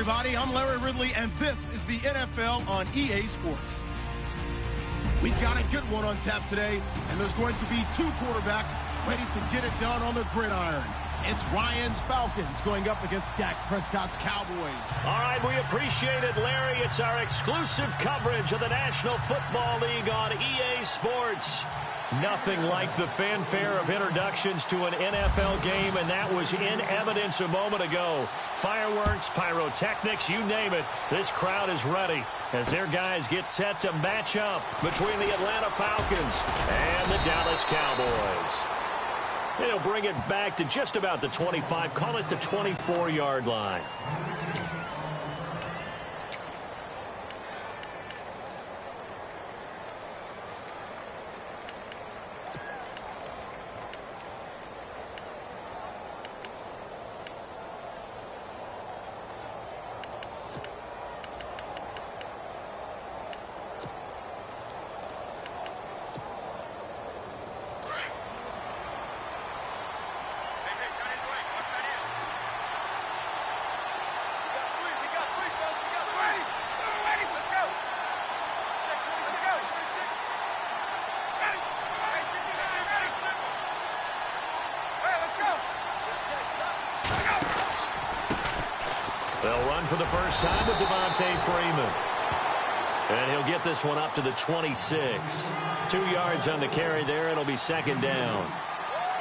everybody. I'm Larry Ridley, and this is the NFL on EA Sports. We've got a good one on tap today, and there's going to be two quarterbacks ready to get it done on the gridiron. It's Ryan's Falcons going up against Dak Prescott's Cowboys. All right, we appreciate it, Larry. It's our exclusive coverage of the National Football League on EA Sports. Nothing like the fanfare of introductions to an NFL game, and that was in evidence a moment ago. Fireworks, pyrotechnics, you name it. This crowd is ready as their guys get set to match up between the Atlanta Falcons and the Dallas Cowboys. They'll bring it back to just about the 25, call it the 24-yard line. They'll run for the first time with Devontae Freeman. And he'll get this one up to the 26. 2 yards on the carry there. It'll be second down.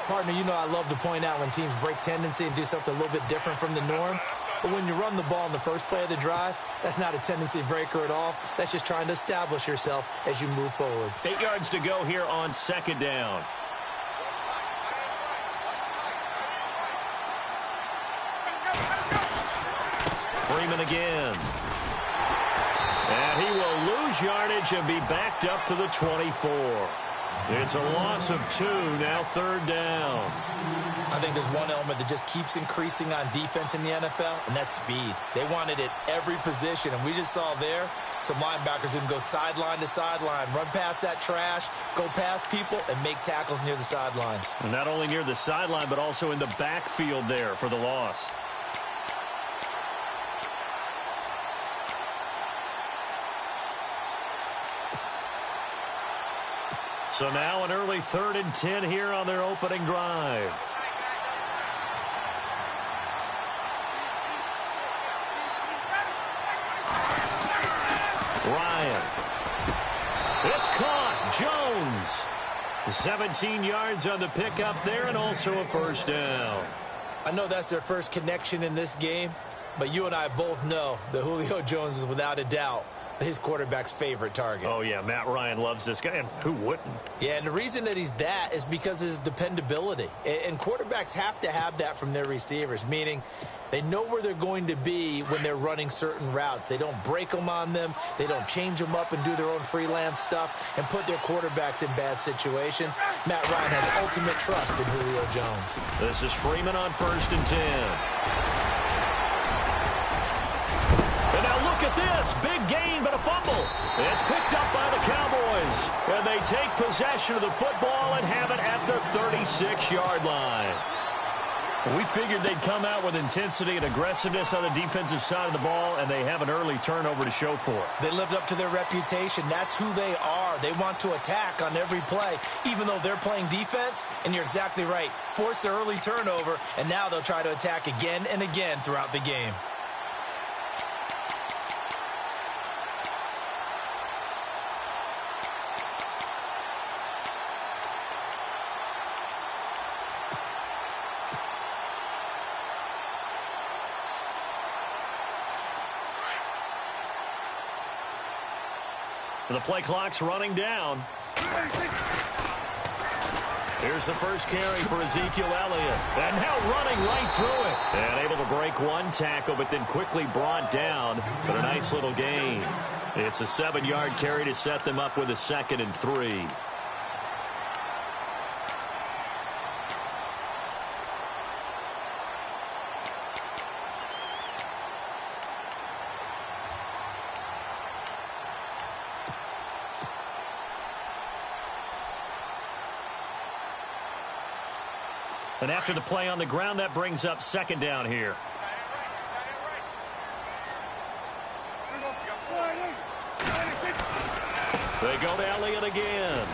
Partner, you know I love to point out when teams break tendency and do something a little bit different from the norm. But when you run the ball in the first play of the drive, that's not a tendency breaker at all. That's just trying to establish yourself as you move forward. 8 yards to go here on second down. Freeman again. And he will lose yardage and be backed up to the 24. It's a loss of 2, now third down. I think there's one element that just keeps increasing on defense in the NFL, and that's speed. They want it at every position, and we just saw there some linebackers who can go sideline to sideline, run past that trash, go past people, and make tackles near the sidelines. And not only near the sideline, but also in the backfield there for the loss. So now an early 3rd and 10 here on their opening drive. Ryan. It's caught. Jones. 17 yards on the pickup there and also a first down. I know that's their first connection in this game, but you and I both know that Julio Jones is without a doubt his quarterback's favorite target. Oh, yeah, Matt Ryan loves this guy, and who wouldn't? Yeah, and the reason that he's that is because of his dependability. And quarterbacks have to have that from their receivers, meaning they know where they're going to be when they're running certain routes. They don't break them on them. They don't change them up and do their own freelance stuff and put their quarterbacks in bad situations. Matt Ryan has ultimate trust in Julio Jones. This is Freeman on 1st and 10. And now look at this. Big gain, but a fumble. It's picked up by the Cowboys. And they take possession of the football and have it at the 36-yard line. We figured they'd come out with intensity and aggressiveness on the defensive side of the ball, and they have an early turnover to show for it. They lived up to their reputation. That's who they are. They want to attack on every play, even though they're playing defense. And you're exactly right. Force the early turnover, and now they'll try to attack again and again throughout the game. The play clock's running down. Here's the first carry for Ezekiel Elliott. And now running right through it. And able to break one tackle, but then quickly brought down. But a nice little gain. It's a 7-yard carry to set them up with a 2nd and 3. And after the play on the ground, that brings up 2nd down here. They go to Elliott again.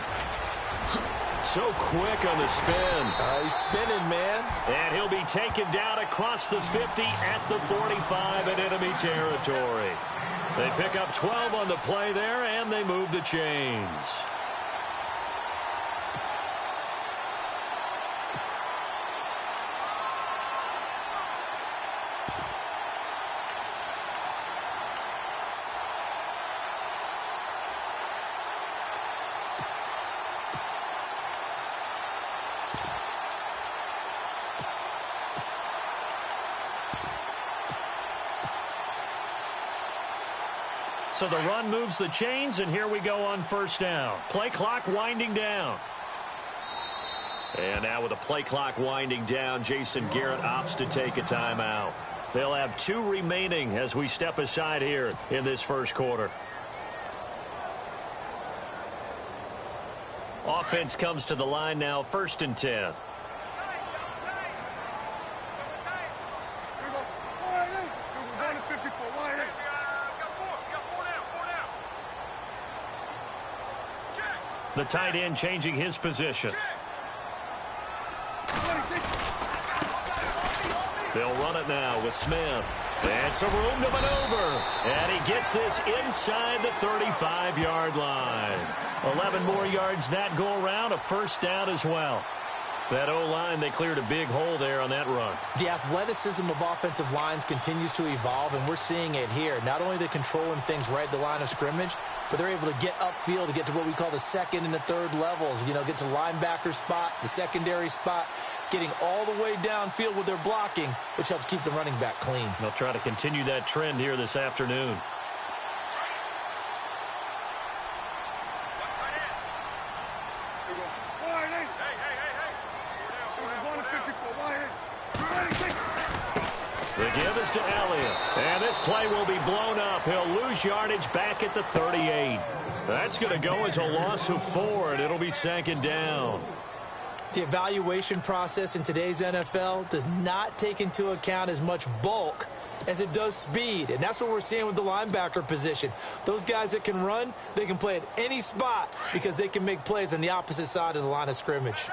So quick on the spin. He's spinning, man. And he'll be taken down across the 50 at the 45 in enemy territory. They pick up 12 on the play there, and they move the chains. So the run moves the chains, and here we go on first down. Play clock winding down. And now with the play clock winding down, Jason Garrett opts to take a timeout. They'll have 2 remaining as we step aside here in this first quarter. Offense comes to the line now, 1st and 10. The tight end changing his position. They'll run it now with Smith. And some room to maneuver. And he gets this inside the 35-yard line. 11 more yards that go around, a first down as well. That O-line, they cleared a big hole there on that run. The athleticism of offensive lines continues to evolve, and we're seeing it here. Not only they're controlling things right at the line of scrimmage, but they're able to get upfield to get to what we call the 2nd and the 3rd levels. You know, get to linebacker spot, the secondary spot, getting all the way downfield with their blocking, which helps keep the running back clean. They'll try to continue that trend here this afternoon. The give is to Elliott. And this play will be blown up. He'll lose yardage back at the 38. That's going to go as a loss of 4, and it'll be 2nd down. The evaluation process in today's NFL does not take into account as much bulk as it does speed. And that's what we're seeing with the linebacker position. Those guys that can run, they can play at any spot because they can make plays on the opposite side of the line of scrimmage.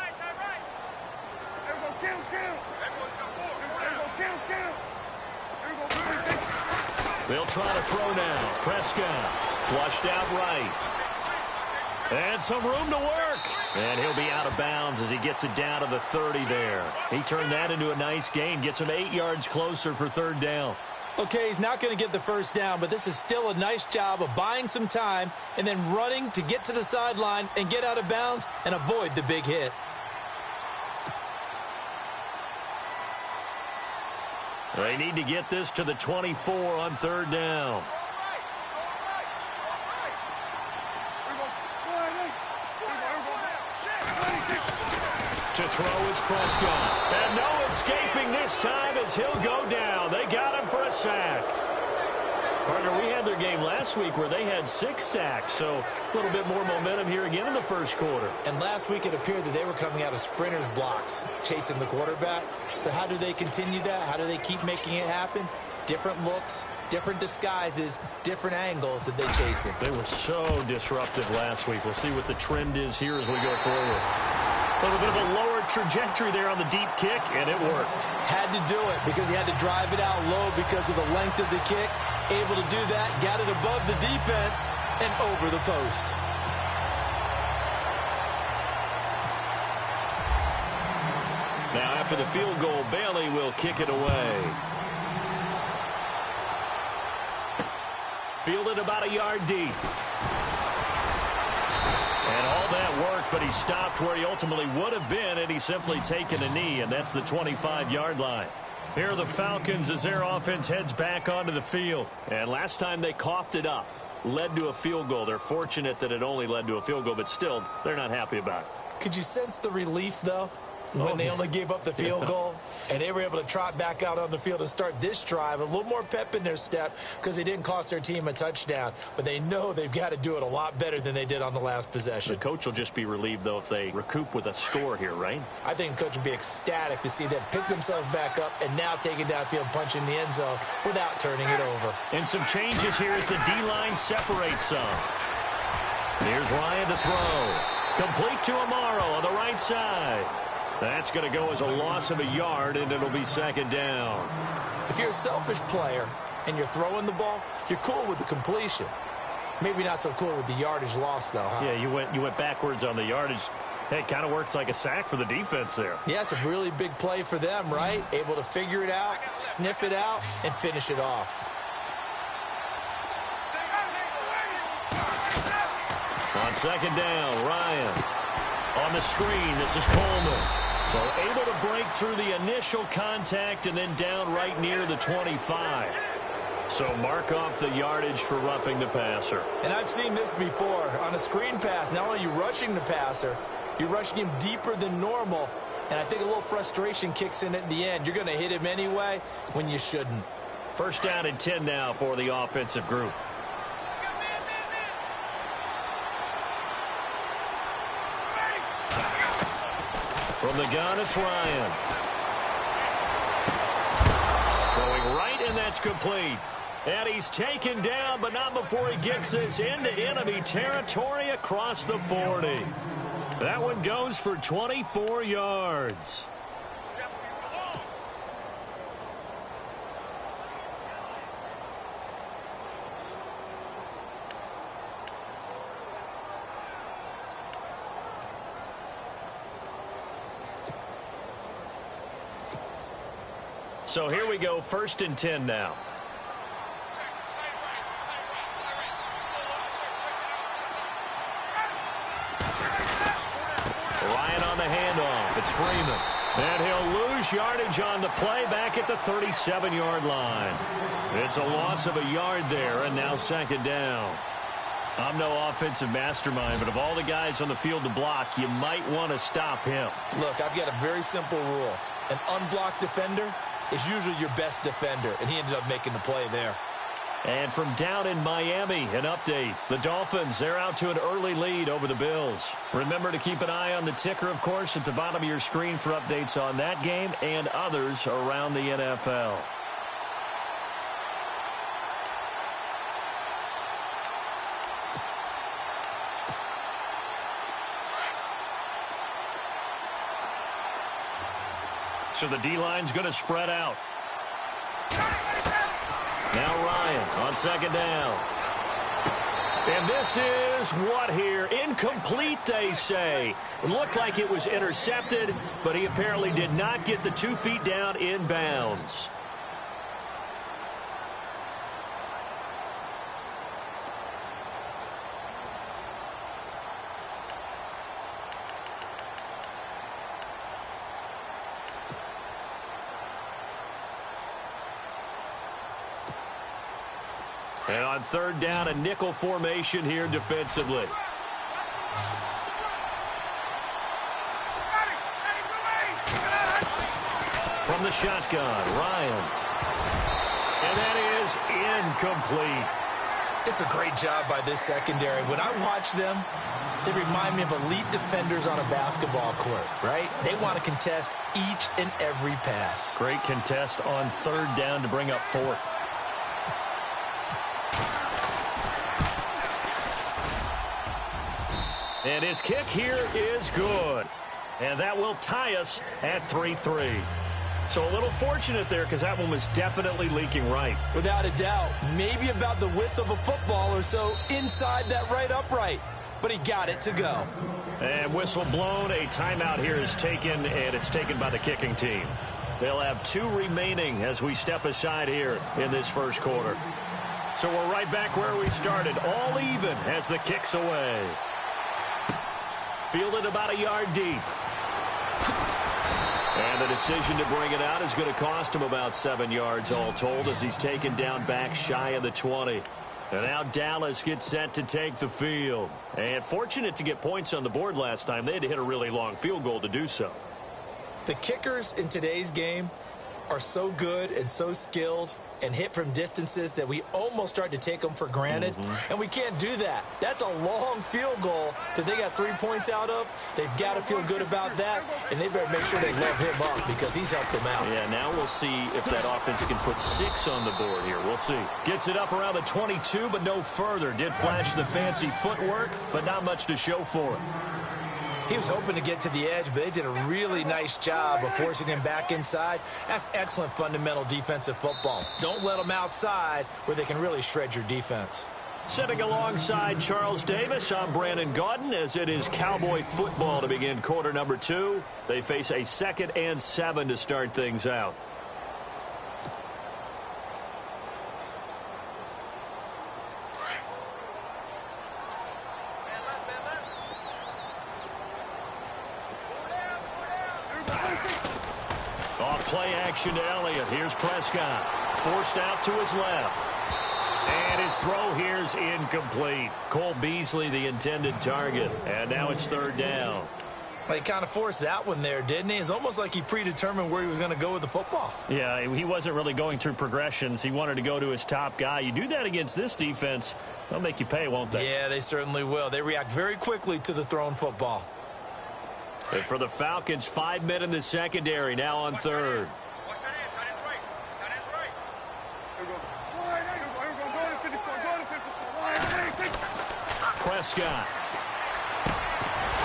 They'll try to throw now. Prescott flushed out right. And some room to work. And he'll be out of bounds as he gets it down to the 30 there. He turned that into a nice gain. Gets him 8 yards closer for 3rd down. Okay, he's not going to get the first down, but this is still a nice job of buying some time and then running to get to the sideline and get out of bounds and avoid the big hit. They need to get this to the 24 on 3rd down. To throw is Prescott. And no escaping this time as he'll go down. They got him for a sack. Partner, we had their game last week where they had 6 sacks, so a little bit more momentum here again in the first quarter. And last week it appeared that they were coming out of sprinters blocks, chasing the quarterback. So how do they continue that? How do they keep making it happen? Different looks, different disguises, different angles that they chase it. They were so disruptive last week. We'll see what the trend is here as we go forward. A little bit of a lower trajectory there on the deep kick, and it worked. Had to do it because he had to drive it out low because of the length of the kick. Able to do that, got it above the defense and over the post. Now after the field goal, Bailey will kick it away. Fielded about a yard deep. And all that work, but he stopped where he ultimately would have been had he simply taken a knee, and that's the 25-yard line. Here are the Falcons as their offense heads back onto the field. And last time they coughed it up, led to a field goal. They're fortunate that it only led to a field goal, but still, they're not happy about it. Could you sense the relief, though, when they only gave up the field goal? And they were able to trot back out on the field and start this drive. A little more pep in their step because they didn't cost their team a touchdown. But they know they've got to do it a lot better than they did on the last possession. The coach will just be relieved, though, if they recoup with a score here, right? I think the coach will be ecstatic to see them pick themselves back up and now take it downfield, punch in the end zone without turning it over. And some changes here as the D-line separates some. Here's Ryan to throw. Complete to Amaro on the right side. That's going to go as a loss of a yard, and it'll be second down. If you're a selfish player and you're throwing the ball, you're cool with the completion. Maybe not so cool with the yardage loss, though, huh? Yeah, you went backwards on the yardage. Hey, it kind of works like a sack for the defense there. Yeah, it's a really big play for them, right? Able to figure it out, sniff it out, and finish it off. On second down, Ryan. On the screen, this is Coleman. So able to break through the initial contact and then down right near the 25. So mark off the yardage for roughing the passer. And I've seen this before. On a screen pass, not only are you rushing the passer, you're rushing him deeper than normal. And I think a little frustration kicks in at the end. You're going to hit him anyway when you shouldn't. First down and 10 now for the offensive group. From the gun, it's Ryan. Throwing right, and that's complete. And he's taken down, but not before he gets this into enemy territory across the 40. That one goes for 24 yards. So here we go, first and 10 now. Ryan on the handoff. It's Freeman. And he'll lose yardage on the play back at the 37-yard line. It's a loss of a yard there, and now second down. I'm no offensive mastermind, but of all the guys on the field to block, you might want to stop him. Look, I've got a very simple rule. An unblocked defender is usually your best defender, and he ended up making the play there. And from down in Miami, an update. The Dolphins, they're out to an early lead over the Bills. Remember to keep an eye on the ticker, of course, at the bottom of your screen for updates on that game and others around the NFL. So the D-line's going to spread out. Now Ryan on second down. And this is what here? Incomplete, they say. It looked like it was intercepted, but he apparently did not get the 2 feet down in bounds. And on third down, a nickel formation here defensively. From the shotgun, Ryan. And that is incomplete. It's a great job by this secondary. When I watch them, they remind me of elite defenders on a basketball court, right? They want to contest each and every pass. Great contest on third down to bring up fourth. And his kick here is good. And that will tie us at 3-3. So a little fortunate there because that one was definitely leaking right. Without a doubt. Maybe about the width of a football or so inside that right upright. But he got it to go. And whistle blown. A timeout here is taken, and it's taken by the kicking team. They'll have 2 remaining as we step aside here in this first quarter. So we're right back where we started. All even as the kick's away. Fielded about a yard deep. And the decision to bring it out is going to cost him about 7 yards all told as he's taken down back shy of the 20. And now Dallas gets set to take the field. And fortunate to get points on the board last time. They had to hit a really long field goal to do so. The kickers in today's game are so good and so skilled, and hit from distances that we almost start to take them for granted. And we can't do that. That's a long field goal that they got 3 points out of. They've got to feel good about that, and they better make sure they love him up because he's helped them out. Yeah, now we'll see if that offense can put 6 on the board here. We'll see. Gets it up around the 22, but no further. Did flash the fancy footwork, but not much to show for it. He was hoping to get to the edge, but they did a really nice job of forcing him back inside. That's excellent fundamental defensive football. Don't let them outside where they can really shred your defense. Sitting alongside Charles Davis, I'm Brandon Gaudin, as it is Cowboy football to begin quarter number 2. They face a 2nd and 7 to start things out. Off play action to Elliott. Here's Prescott. Forced out to his left. And his throw here's incomplete. Cole Beasley, the intended target. And now it's 3rd down. He kind of forced that one there, didn't he? It's almost like he predetermined where he was going to go with the football. Yeah, he wasn't really going through progressions. He wanted to go to his top guy. You do that against this defense, they'll make you pay, won't they? Yeah, they certainly will. They react very quickly to the thrown football. And for the Falcons, 5 men in the secondary, now on 3rd. Prescott.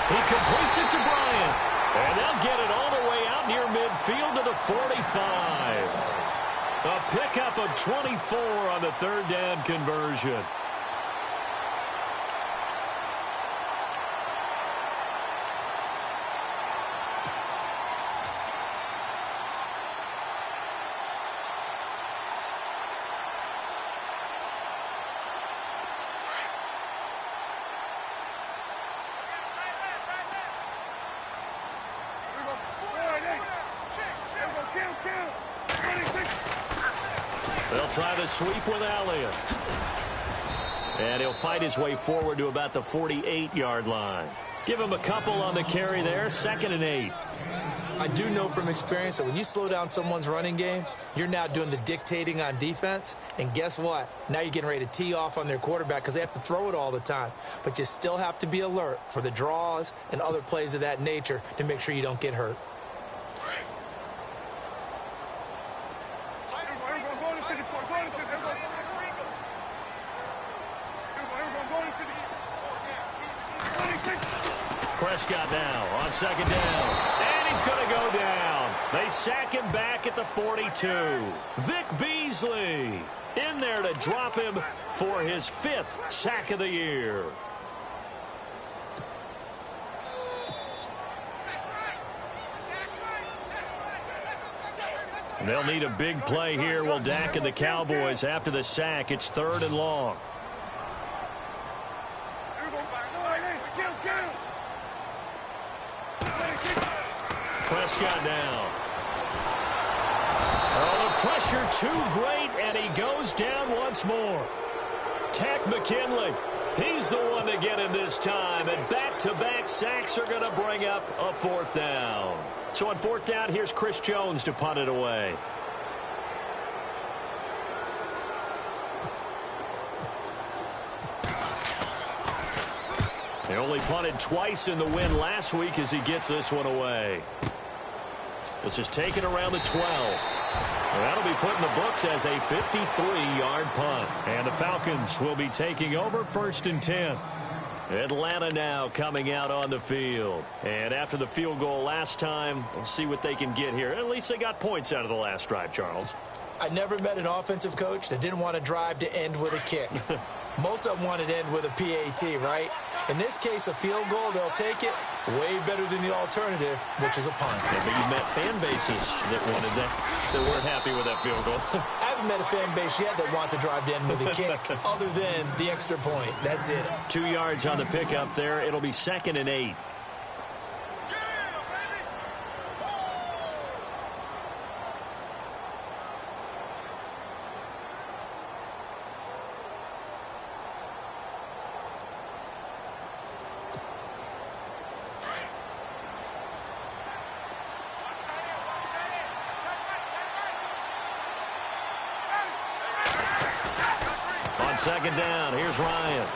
He completes it to Bryant. And they'll get it all the way out near midfield to the 45. A pickup of 24 on the 3rd down conversion. They'll try the sweep with Elliott. And he'll fight his way forward to about the 48-yard line. Give him a couple on the carry there. 2nd and 8. I do know from experience that when you slow down someone's running game, you're now doing the dictating on defense. And guess what? Now you're getting ready to tee off on their quarterback because they have to throw it all the time. But you still have to be alert for the draws and other plays of that nature to make sure you don't get hurt. Prescott now on 2nd down. And he's going to go down. They sack him back at the 42. Vic Beasley in there to drop him for his 5th sack of the year. They'll need a big play here. Will Dak and the Cowboys after the sack. It's 3rd and long. Prescott down. Oh, the pressure too great, and he goes down once more. Takk McKinley, he's the one to get him this time, and back-to-back sacks are going to bring up a 4th down. So on 4th down, here's Chris Jones to punt it away. They only punted twice in the win last week as he gets this one away. This is taken around the 12. Well, that'll be put in the books as a 53-yard punt. And the Falcons will be taking over 1st and 10. Atlanta now coming out on the field. And after the field goal last time, we'll see what they can get here. At least they got points out of the last drive, Charles. I never met an offensive coach that didn't want to drive to end with a kick. Most of them wanted to end with a PAT, right? In this case, a field goal, they'll take it. Way better than the alternative, which is a punt. Yeah, but you've met fan bases that wanted that weren't happy with that field goal. I haven't met a fan base yet that wants to drive to end with a kick other than the extra point. That's it. 2 yards on the pickup there. It'll be 2nd and 8. second down. Here's Ryan.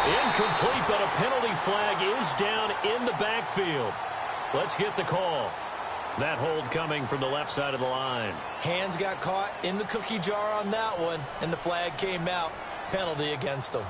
Incomplete, but a penalty flag is down in the backfield. Let's get the call. That hold coming from the left side of the line. Hands got caught in the cookie jar on that one, and the flag came out. Penalty against him.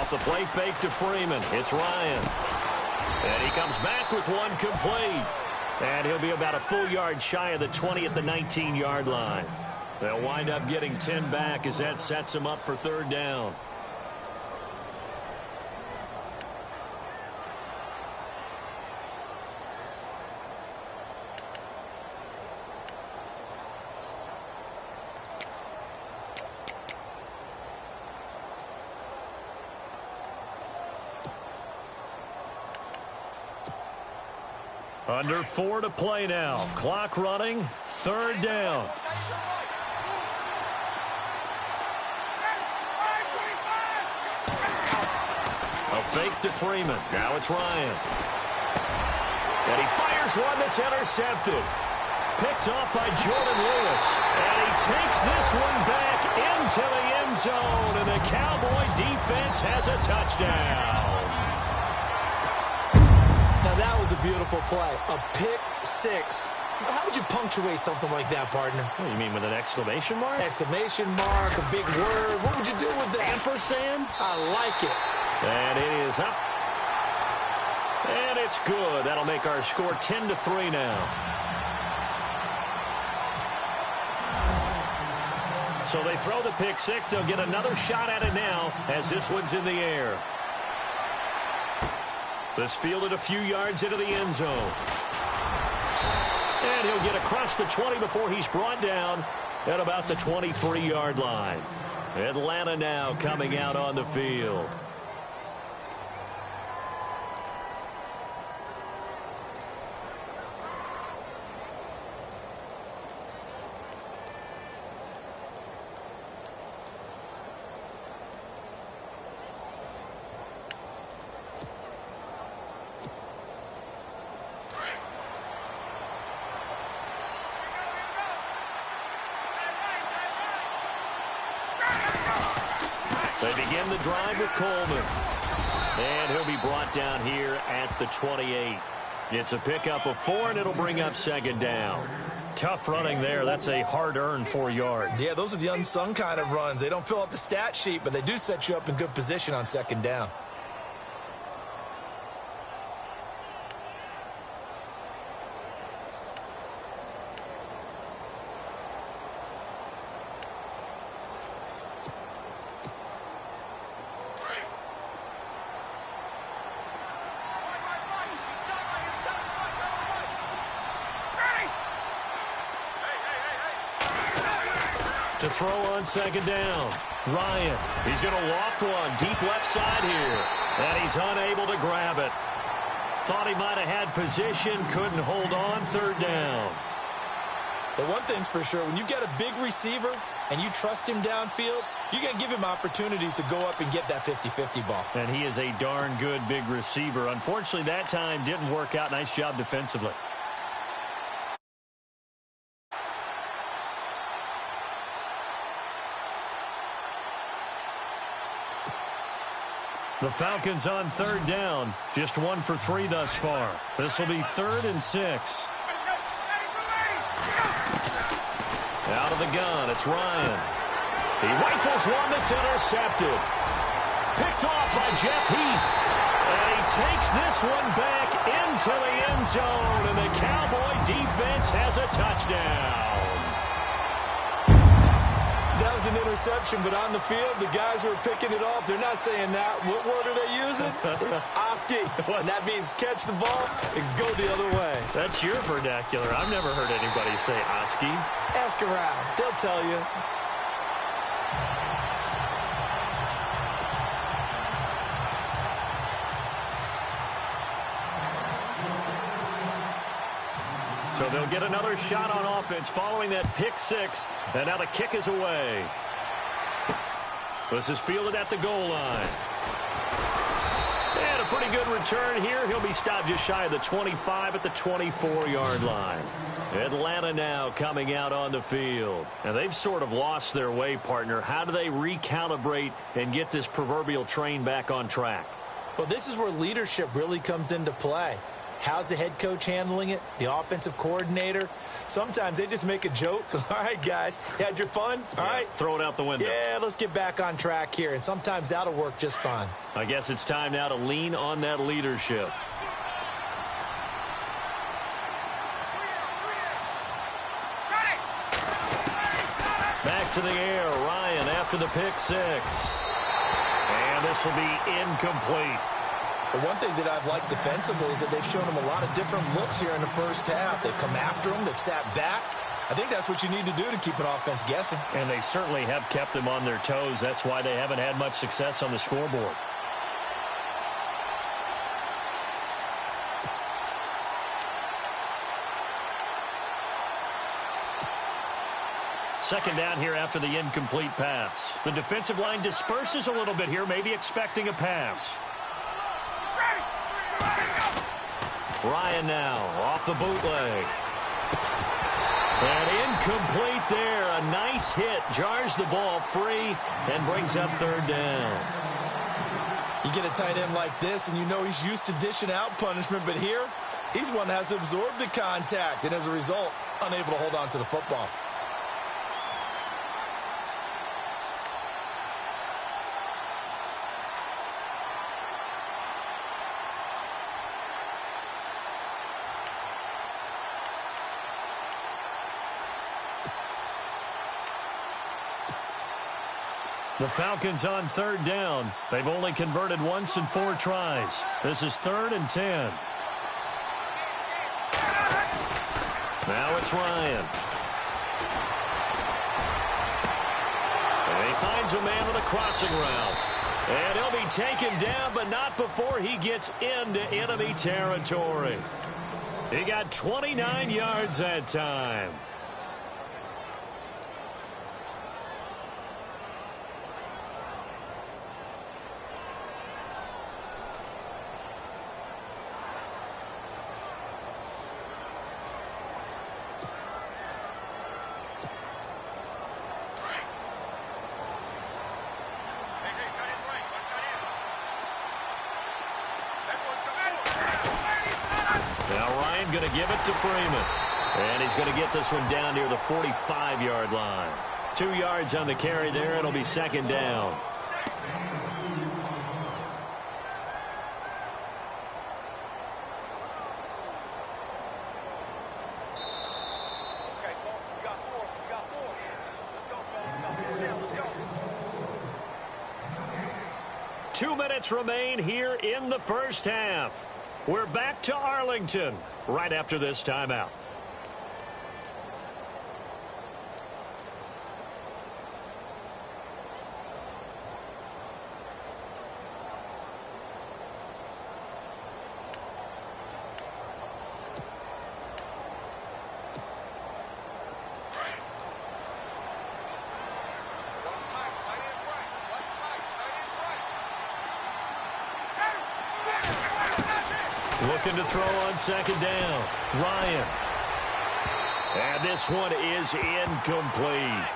The play fake to Freeman. It's Ryan. And he comes back with one complete. And he'll be about a full yard shy of the 20 at the 19-yard line. They'll wind up getting 10 back as that sets them up for third down. Under 4 to play now. Clock running. Third down. A fake to Freeman. Now it's Ryan. And he fires one that's intercepted. Picked off by Jordan Lewis. And he takes this one back into the end zone. And the Cowboy defense has a touchdown. Now, that was a beautiful play. A pick six. How would you punctuate something like that, partner? What do you mean, with an exclamation mark? Exclamation mark, a big word. What would you do with that? Ampersand? I like it. And it is up. And it's good. That'll make our score 10-3 now. So they throw the pick six. They'll get another shot at it now as this one's in the air. This fielded a few yards into the end zone. And he'll get across the 20 before he's brought down at about the 23-yard line. Atlanta now coming out on the field. They begin the drive with Coleman. And he'll be brought down here at the 28. It's a pickup of 4, and it'll bring up second down. Tough running there. That's a hard-earned 4 yards. Yeah, those are the unsung kind of runs. They don't fill up the stat sheet, but they do set you up in good position on second down. To throw on second down. Ryan, he's going to loft one deep left side here. And he's unable to grab it. Thought he might have had position, couldn't hold on, third down. But one thing's for sure, when you get a big receiver and you trust him downfield, you're going to give him opportunities to go up and get that 50-50 ball. And he is a darn good big receiver. Unfortunately, that time didn't work out. Nice job defensively. The Falcons on third down. Just 1 for 3 thus far. This will be 3rd and 6. Out of the gun, it's Ryan. He rifles one that's intercepted. Picked off by Jeff Heath. And he takes this one back into the end zone. And the Cowboy defense has a touchdown. That was an interception, but on the field, the guys who are picking it off, they're not saying that. What word are they using? It's Oski, and that means catch the ball and go the other way. That's your vernacular. I've never heard anybody say Oski. Ask around. They'll tell you. So they'll get another shot on offense following that pick six. And now the kick is away. This is fielded at the goal line. And a pretty good return here. He'll be stopped just shy of the 25 at the 24-yard line. Atlanta now coming out on the field. And they've sort of lost their way, partner. How do they recalibrate and get this proverbial train back on track? Well, this is where leadership really comes into play. How's the head coach handling it? The offensive coordinator? Sometimes they just make a joke. All right, guys, you had your fun? All right. Throw it out the window. Yeah, let's get back on track here. And sometimes that'll work just fine. I guess it's time now to lean on that leadership. Back to the air. Ryan after the pick six. And this will be incomplete. The one thing that I've liked defensively is that they've shown them a lot of different looks here in the first half. They've come after them. They've sat back. I think that's what you need to do to keep an offense guessing. And they certainly have kept them on their toes. That's why they haven't had much success on the scoreboard. Second down here after the incomplete pass. The defensive line disperses a little bit here, maybe expecting a pass. Ryan now off the bootleg. And incomplete there. A nice hit. Jars the ball free and brings up third down. You get a tight end like this, and you know he's used to dishing out punishment, but here, he's one that has to absorb the contact, and as a result, unable to hold on to the football. The Falcons on third down. They've only converted once in 4 tries. This is 3rd and 10. Now it's Ryan. And he finds a man with a crossing route. And he'll be taken down, but not before he gets into enemy territory. He got 29 yards that time. Going to give it to Freeman. And he's going to get this one down near the 45-yard line. 2 yards on the carry there. It'll be second down. Two minutes remain here in the first half. We're back to Arlington right after this timeout. Looking to throw on second down. Ryan. And this one is incomplete.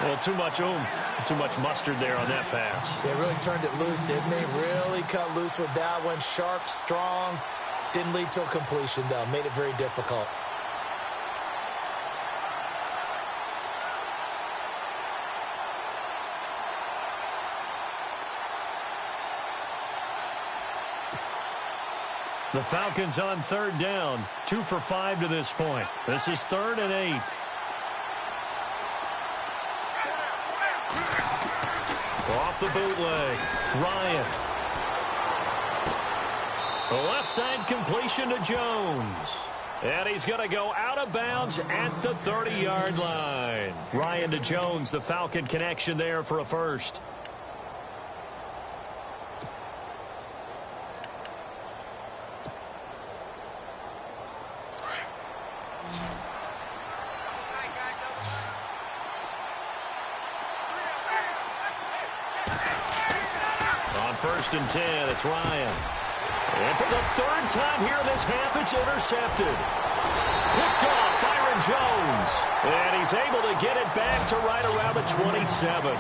Well, too much oomph, too much mustard there on that pass. They really turned it loose, didn't they? Really cut loose with that one. Sharp, strong. Didn't lead to a completion, though. Made it very difficult. The Falcons on third down, 2 for 5 to this point. This is 3rd and 8. Off the bootleg, Ryan. The left side completion to Jones. And he's going to go out of bounds at the 30-yard line. Ryan to Jones, the Falcon connection there for a first. On 1st and 10, it's Ryan. And for the 3rd time here in this half, it's intercepted. Picked off Byron Jones. And he's able to get it back to right around the 27.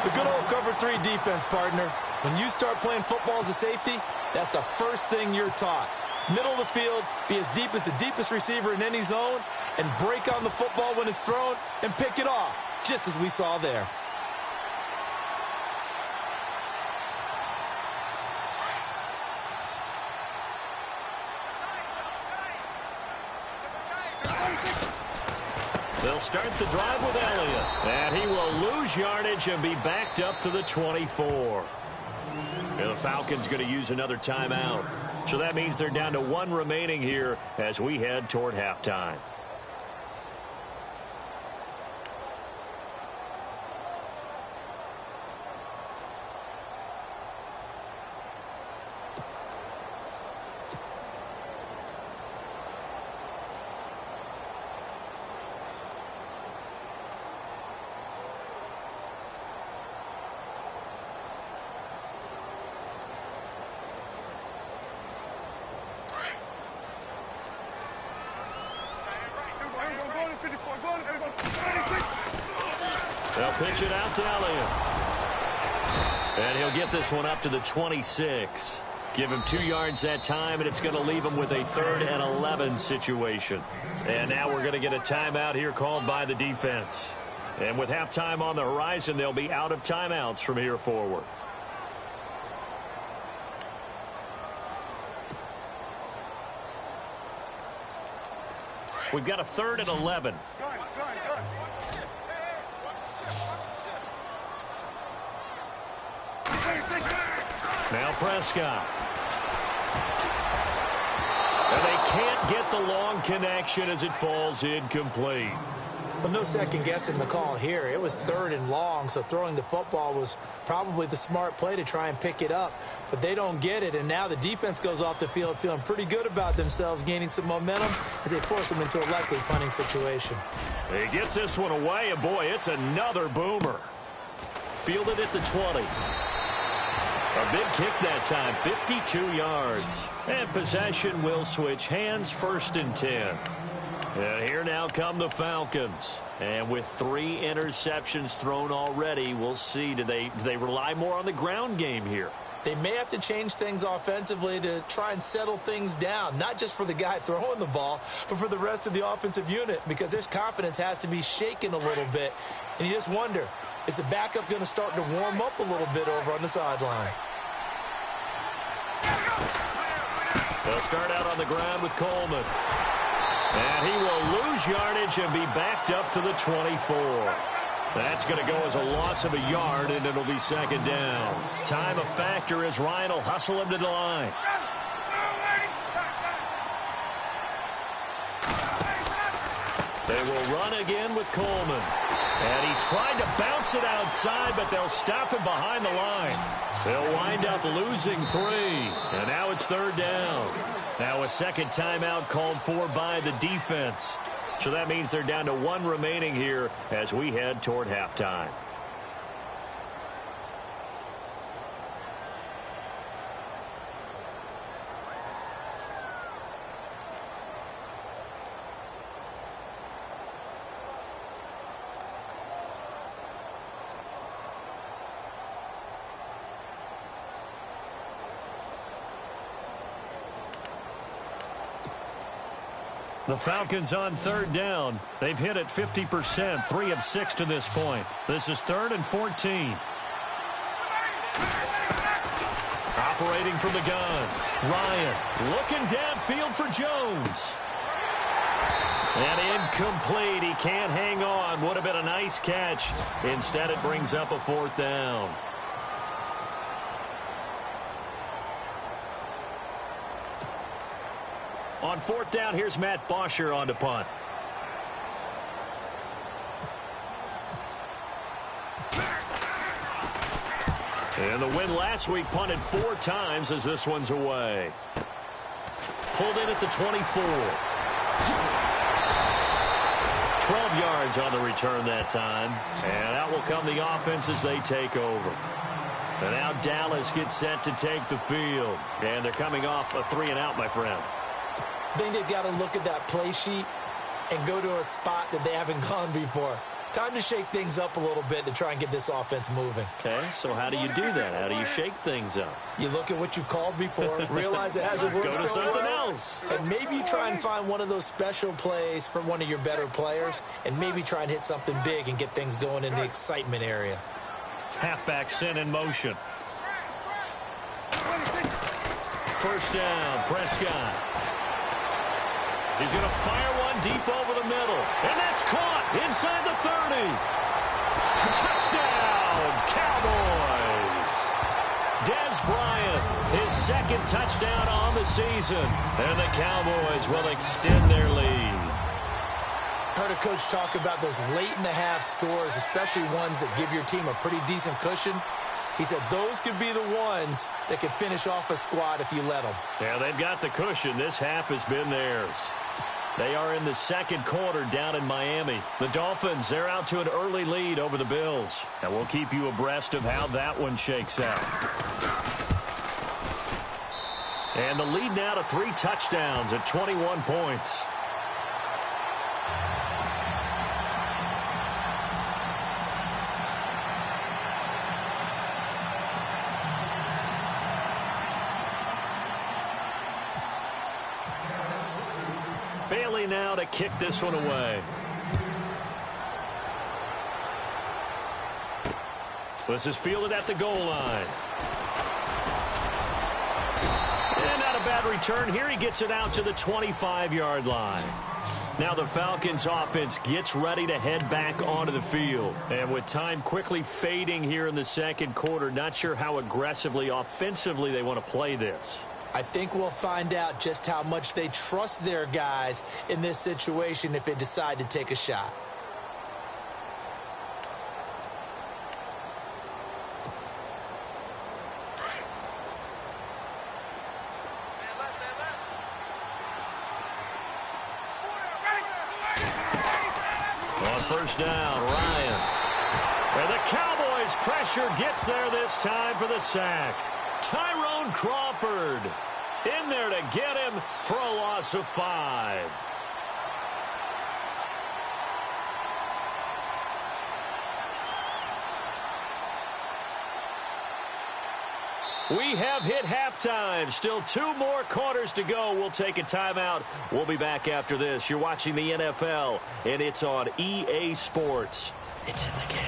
The good old cover 3 defense, partner. When you start playing football as a safety, that's the first thing you're taught. Middle of the field, be as deep as the deepest receiver in any zone, and break on the football when it's thrown and pick it off, just as we saw there. They'll start the drive with Elliott. And he will lose yardage and be backed up to the 24. And the Falcons going to use another timeout. So that means they're down to 1 remaining here as we head toward halftime. They'll pitch it out to Elliott. And he'll get this one up to the 26. Give him 2 yards that time, and it's going to leave him with a 3rd and 11 situation. And now we're going to get a timeout here called by the defense. And with halftime on the horizon, they'll be out of timeouts from here forward. We've got a 3rd and 11. Now Prescott. And they can't get the long connection as it falls incomplete. Well, no second guessing the call here. It was 3rd and long, so throwing the football was probably the smart play to try and pick it up. But they don't get it, and now the defense goes off the field feeling pretty good about themselves, gaining some momentum as they force them into a likely punting situation. He gets this one away, and boy, it's another boomer. Fielded at the 20. A big kick that time, 52 yards. And possession will switch hands, 1st and 10. And here now come the Falcons. And with 3 interceptions thrown already, we'll see. Do they rely more on the ground game here? They may have to change things offensively to try and settle things down, not just for the guy throwing the ball, but for the rest of the offensive unit, because their confidence has to be shaken a little bit. And you just wonder, is the backup going to start to warm up a little bit over on the sideline? They'll start out on the ground with Coleman. And he will lose yardage and be backed up to the 24. That's going to go as a loss of a yard, and it'll be 2nd down. Time a factor as Ryan will hustle him to the line. They will run again with Coleman. And he tried to bounce it outside, but they'll stop him behind the line. They'll wind up losing 3. And now it's 3rd down. Now a second timeout called for by the defense. So that means they're down to 1 remaining here as we head toward halftime. The Falcons on 3rd down. They've hit it 50%, 3 of 6 to this point. This is 3rd and 14. Operating from the gun. Ryan looking downfield for Jones. And incomplete. He can't hang on. Would have been a nice catch. Instead, it brings up a 4th down. On 4th down, here's Matt Bosher on to punt. And the win last week punted 4 times as this one's away. Pulled in at the 24. 12 yards on the return that time. And out will come the offense as they take over. And now Dallas gets set to take the field. And they're coming off a 3-and-out, my friend. I think they've got to look at that play sheet and go to a spot that they haven't gone before. Time to shake things up a little bit to try and get this offense moving. Okay, so how do you do that? How do you shake things up? You look at what you've called before, realize it hasn't worked Go to so something well, else. and maybe you try and find one of those special plays from one of your better players, and maybe try and hit something big and get things going in the excitement area. Halfback sent in motion. 1st down, Prescott. He's going to fire one deep over the middle. And that's caught inside the 30. Touchdown, Cowboys. Dez Bryant, his 2nd touchdown on the season. And the Cowboys will extend their lead. Heard a coach talk about those late-in-the-half scores, especially ones that give your team a pretty decent cushion. He said those could be the ones that could finish off a squad if you let them. Yeah, they've got the cushion. This half has been theirs. They are in the 2nd quarter down in Miami. The Dolphins, they're out to an early lead over the Bills. And we'll keep you abreast of how that one shakes out. And the lead now to 3 touchdowns at 21 points. Bailey now to kick this one away. This is fielded at the goal line. And not a bad return here. He gets it out to the 25-yard line. Now the Falcons offense gets ready to head back onto the field. And with time quickly fading here in the 2nd quarter, not sure how aggressively, offensively they want to play this. I think we'll find out just how much they trust their guys in this situation if they decide to take a shot. On 1st down, Ryan. And the Cowboys pressure gets there this time for the sack. Tyrone Crawford in there to get him for a loss of 5. We have hit halftime. Still 2 more quarters to go. We'll take a timeout. We'll be back after this. You're watching the NFL, and it's on EA Sports. It's in the game.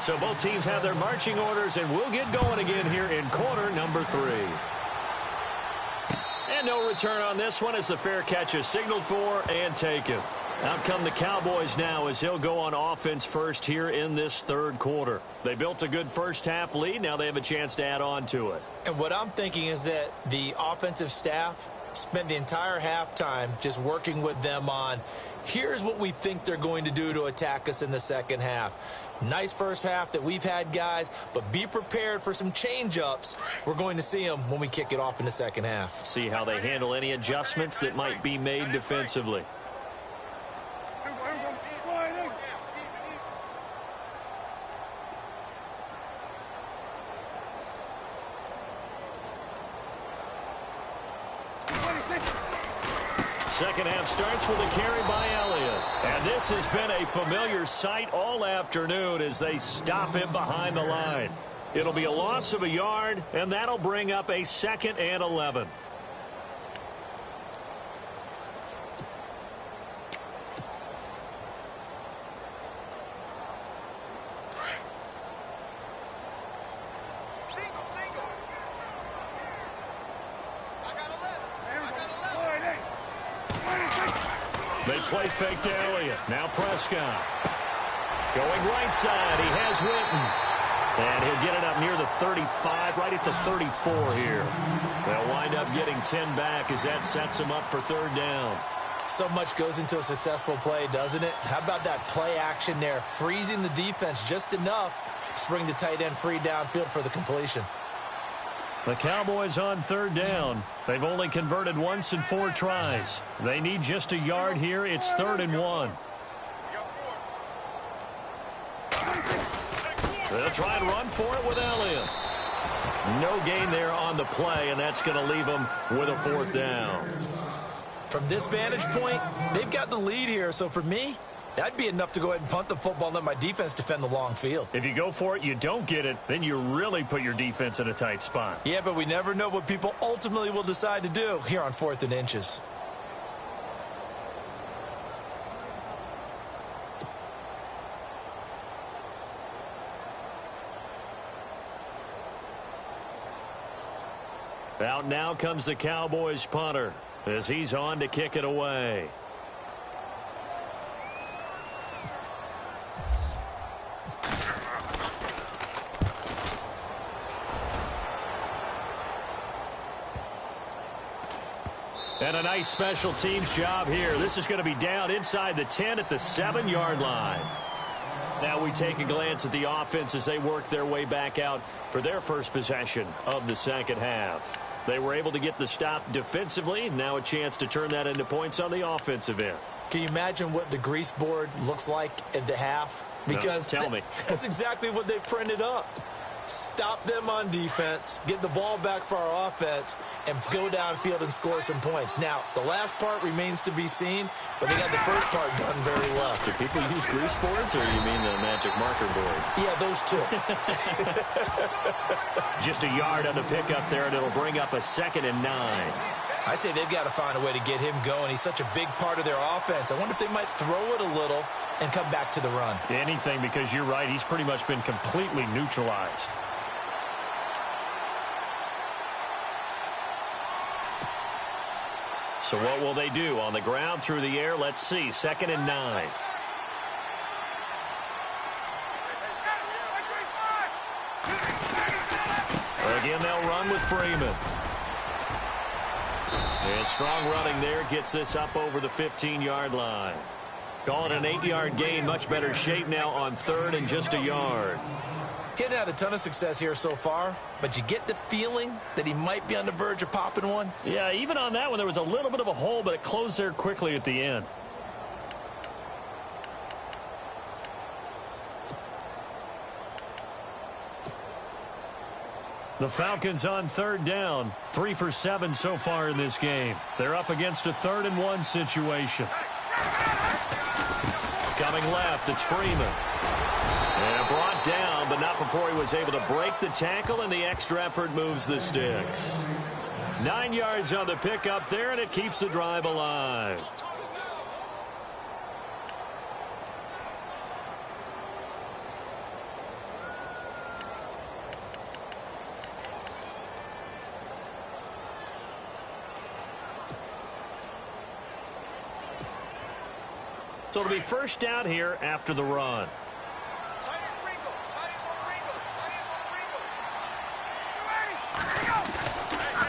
So both teams have their marching orders, and we'll get going again here in quarter number 3. And no return on this one as the fair catch is signaled for and taken. Out come the Cowboys now as he'll go on offense first here in this 3rd quarter. They built a good first-half lead. Now they have a chance to add on to it. And what I'm thinking is that the offensive staff spent the entire halftime just working with them on, here's what we think they're going to do to attack us in the 2nd half. Nice first half that we've had, guys, but be prepared for some change-ups. We're going to see them when we kick it off in the 2nd half. See how they handle any adjustments that might be made defensively. Second half starts with a carry by Elliott. And this has been a familiar sight all afternoon as they stop him behind the line. It'll be a loss of a yard, and that'll bring up a 2nd and 11. They play fake to Elliott. Now Prescott. Going right side. He has Witten. And he'll get it up near the 35, right at the 34 here. They'll wind up getting 10 back as that sets them up for third down. So much goes into a successful play, doesn't it? How about that play action there? Freezing the defense just enough to bring the tight end free downfield for the completion. The Cowboys on third down. They've only converted once in 4 tries. They need just a yard here. It's 3rd and 1. They'll try and run for it with Elliott. No gain there on the play, and that's going to leave them with a 4th down. From this vantage point, they've got the lead here. So for me, that'd be enough to go ahead and punt the football and let my defense defend the long field. If you go for it, you don't get it, then you really put your defense in a tight spot. Yeah, but we never know what people ultimately will decide to do here on 4th and inches. Out now comes the Cowboys punter as he's on to kick it away. And a nice special teams job here. This is going to be down inside the 10 at the 7-yard line. Now we take a glance at the offense as they work their way back out for their first possession of the second half. They were able to get the stop defensively. Now a chance to turn that into points on the offensive end. Can you imagine what the grease board looks like at the half? Because no, tell me. That's exactly what they printed up. Stop them on defense, get the ball back for our offense, and go downfield and score some points. Now, the last part remains to be seen, but they got the first part done very well. Do people use grease boards, or you mean the magic marker board? Yeah, those two. Just a yard on the pickup there, and it'll bring up a 2nd and 9. I'd say they've got to find a way to get him going. He's such a big part of their offense. I wonder if they might throw it a little and come back to the run. Anything, because you're right. He's pretty much been completely neutralized. So what will they do? On the ground, through the air, let's see. 2nd and 9. Again, they'll run with Freeman. And strong running there gets this up over the 15-yard line. Call it an 8-yard gain. Much better shape now on 3rd and just a yard. Getting out a ton of success here so far, but you get the feeling that he might be on the verge of popping one. Yeah, even on that one, there was a little bit of a hole, but it closed there quickly at the end. The Falcons on 3rd down. 3 for 7 so far in this game. They're up against a 3rd and 1 situation. Coming left, it's Freeman. And brought down, but not before he was able to break the tackle, and the extra effort moves the sticks. 9 yards on the pickup there, and it keeps the drive alive. So it'll be first down here after the run.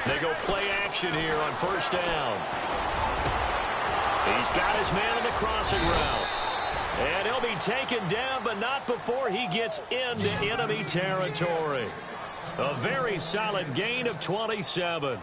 They go play action here on first down. He's got his man on the crossing route. And he'll be taken down, but not before he gets into enemy territory. A very solid gain of 27.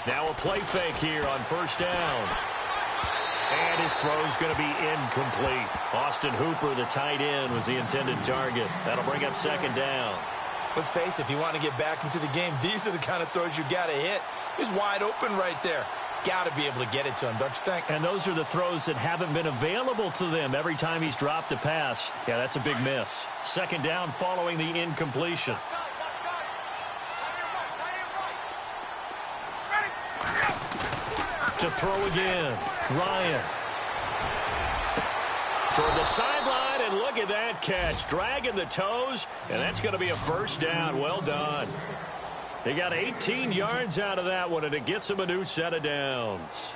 Now a play fake here on first down. And his throw's going to be incomplete. Austin Hooper, the tight end, was the intended target. That'll bring up second down. Let's face it, if you want to get back into the game, these are the kind of throws you got to hit. He's wide open right there. got to be able to get it to him, don't you think? And those are the throws that haven't been available to them every time he's dropped a pass. Yeah, that's a big miss. Second down following the incompletion. To throw again, Ryan. Toward the sideline, and look at that catch. Dragging the toes, and that's going to be a first down. Well done. He got 18 yards out of that one, and it gets him a new set of downs.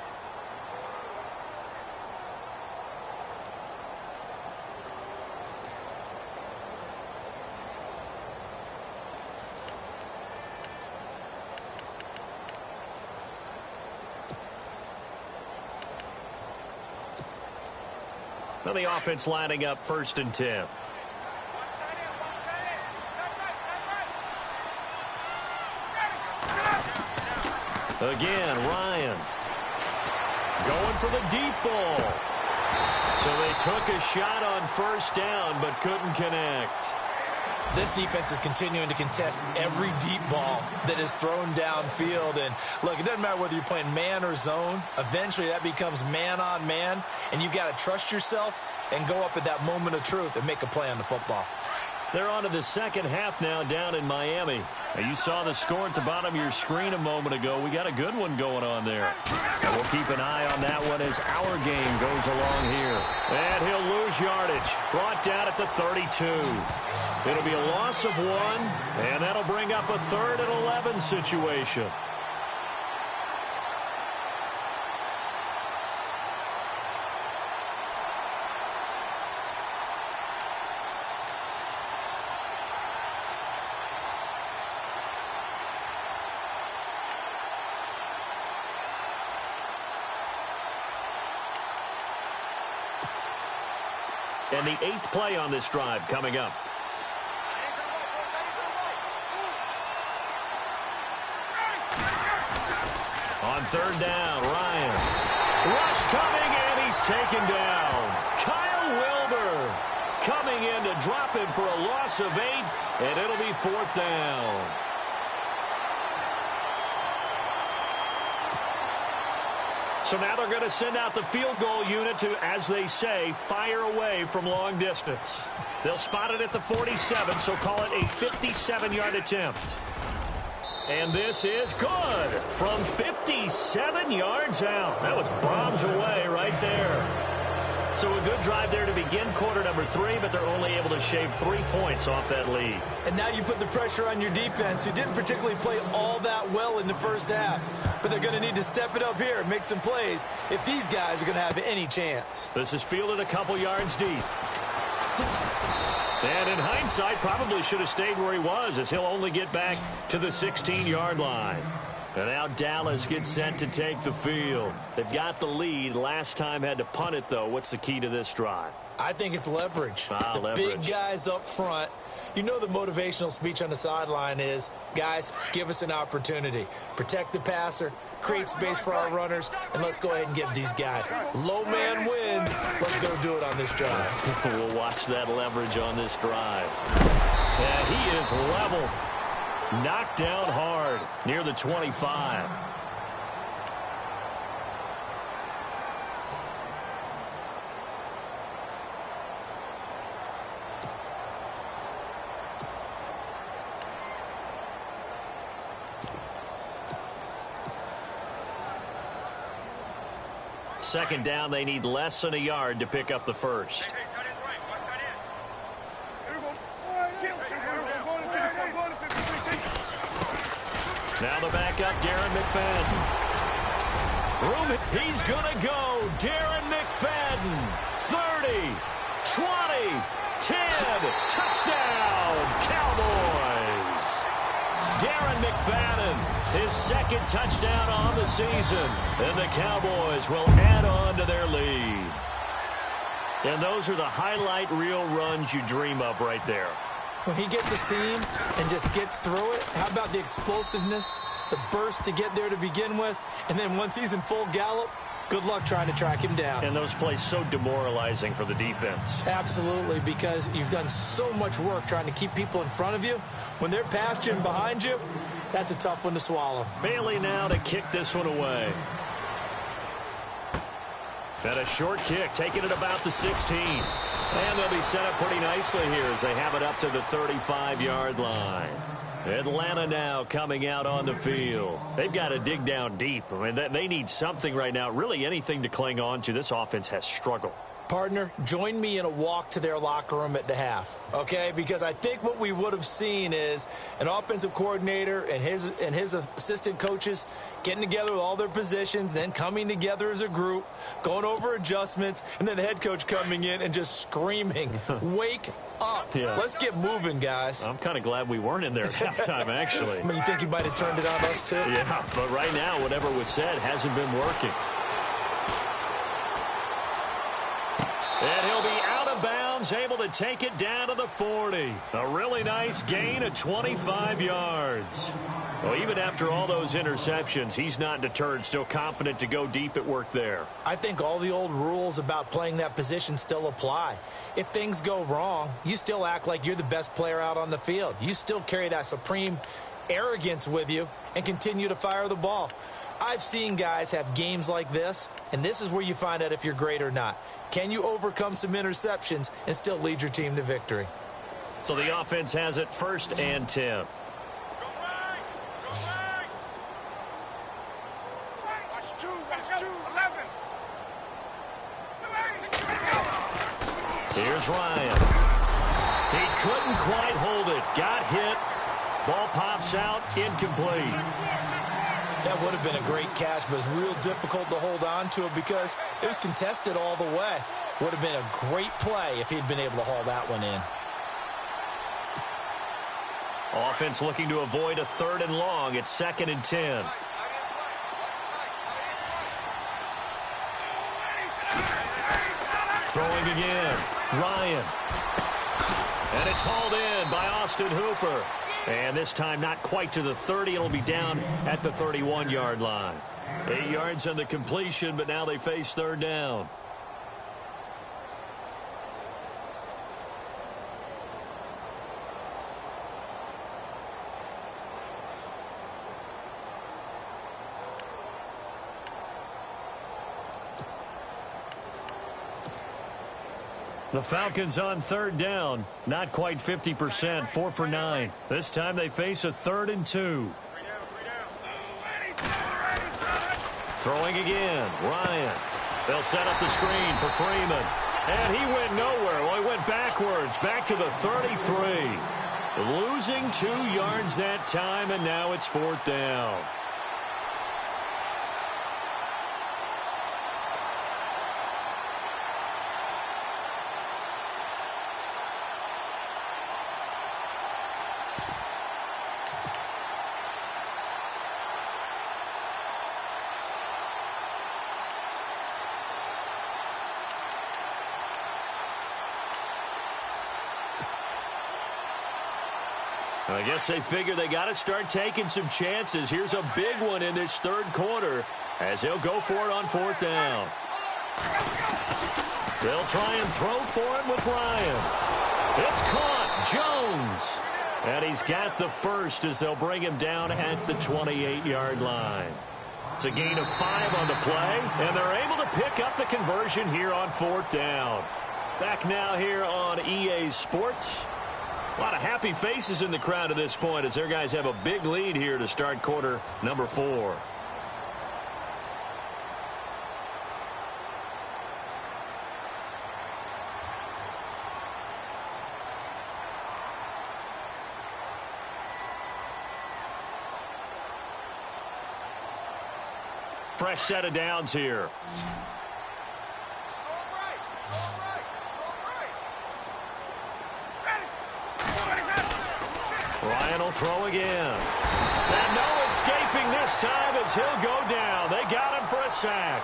Now the offense lining up 1st and 10. Again, Ryan. Going for the deep ball. So they took a shot on 1st down, but couldn't connect. This defense is continuing to contest every deep ball that is thrown downfield. And, look, it doesn't matter whether you're playing man or zone. Eventually, that becomes man-on-man, and you've got to trust yourself and go up at that moment of truth and make a play on the football. They're on to the second half now down in Miami. Now, you saw the score at the bottom of your screen a moment ago. We got a good one going on there. And we'll keep an eye on that one as our game goes along here. And he'll lose yardage. Brought down at the 32. It'll be a loss of 1, and that'll bring up a 3rd and 11 situation. And the 8th play on this drive coming up. On 3rd down, Ryan. Rush coming, and he's taken down. Kyle Wilbur coming in to drop him for a loss of 8, and it'll be 4th down. So now they're going to send out the field goal unit to, as they say, fire away from long distance. They'll spot it at the 47, so call it a 57-yard attempt. And this is good from 57 yards out. That was bombs away right there. So a good drive there to begin quarter number 3, but they're only able to shave 3 points off that lead. And now you put the pressure on your defense, who didn't particularly play all that well in the first half. But they're going to need to step it up here and make some plays if these guys are going to have any chance. This is fielded a couple yards deep. And in hindsight, probably should have stayed where he was, as he'll only get back to the 16-yard line. And now Dallas gets set to take the field. They've got the lead. Last time had to punt it, though. What's the key to this drive? I think it's leverage. Leverage. Big guys up front. You know the motivational speech on the sideline is, guys, give us an opportunity. Protect the passer, create space for our runners, and let's go ahead and give these guys. Low man wins. Let's go do it on this drive. We'll watch that leverage on this drive. And he is leveled. Knocked down hard near the 25. Second down, they need less than a yard to pick up the first. Now the backup, Darren McFadden. He's going to go. Darren McFadden. 30, 20, 10. Touchdown, Cowboys. Darren McFadden, his second touchdown on the season. And the Cowboys will add on to their lead. And those are the highlight reel runs you dream of right there. When he gets a seam and just gets through it, how about the explosiveness, the burst to get there to begin with, and then once he's in full gallop, good luck trying to track him down. And those plays so demoralizing for the defense. Absolutely, because you've done so much work trying to keep people in front of you. When they're past you and behind you, that's a tough one to swallow. Bailey now to kick this one away. And a short kick, taking it about the 16. And they'll be set up pretty nicely here as they have it up to the 35-yard line. Atlanta now coming out on the field. They've got to dig down deep. I mean, they need something right now, really anything to cling on to. This offense has struggled. Partner, join me in a walk to their locker room at the half, okay? Because I think what we would have seen is an offensive coordinator and his assistant coaches getting together with all their positions, then coming together as a group, going over adjustments, and then the head coach coming in and just screaming, wake up. Yeah. Let's get moving, guys. I'm kind of glad we weren't in there at halftime, actually. I mean, you think he might have turned it on us, too? Yeah, but right now, whatever was said hasn't been working. And he'll be out of bounds, able to take it down to the 40. A really nice gain of 25 yards. Well, even after all those interceptions, he's not deterred, still confident to go deep at work there. I think all the old rules about playing that position still apply. If things go wrong, you still act like you're the best player out on the field. You still carry that supreme arrogance with you and continue to fire the ball. I've seen guys have games like this, and this is where you find out if you're great or not. Can you overcome some interceptions and still lead your team to victory? So the offense has it 1st and 10. Here's Ryan. He couldn't quite hold it. Got hit. Ball pops out. Incomplete. That would have been a great catch, but it's real difficult to hold on to it because it was contested all the way. Would have been a great play if he'd been able to haul that one in. Offense looking to avoid a 3rd and long. It's 2nd and 10. Throwing again. Ryan. And it's hauled in by Austin Hooper. And this time not quite to the 30. It'll be down at the 31-yard line. 8 yards on the completion, but now they face 3rd down. The Falcons on 3rd down. Not quite 50%, 4 for 9. This time they face a 3rd and 2. Throwing again, Ryan. They'll set up the screen for Freeman. And he went nowhere. Well, he went backwards, back to the 33. Losing 2 yards that time, and now it's 4th down. I guess they figure they got to start taking some chances. Here's a big one in this 3rd quarter as he'll go for it on 4th down. They'll try and throw for it with Ryan. It's caught. Jones. And he's got the 1st as they'll bring him down at the 28-yard line. It's a gain of 5 on the play, and they're able to pick up the conversion here on 4th down. Back now here on EA Sports. A lot of happy faces in the crowd at this point as their guys have a big lead here to start quarter number 4. Fresh set of downs here. Ryan will throw again. And no escaping this time as he'll go down. They got him for a sack.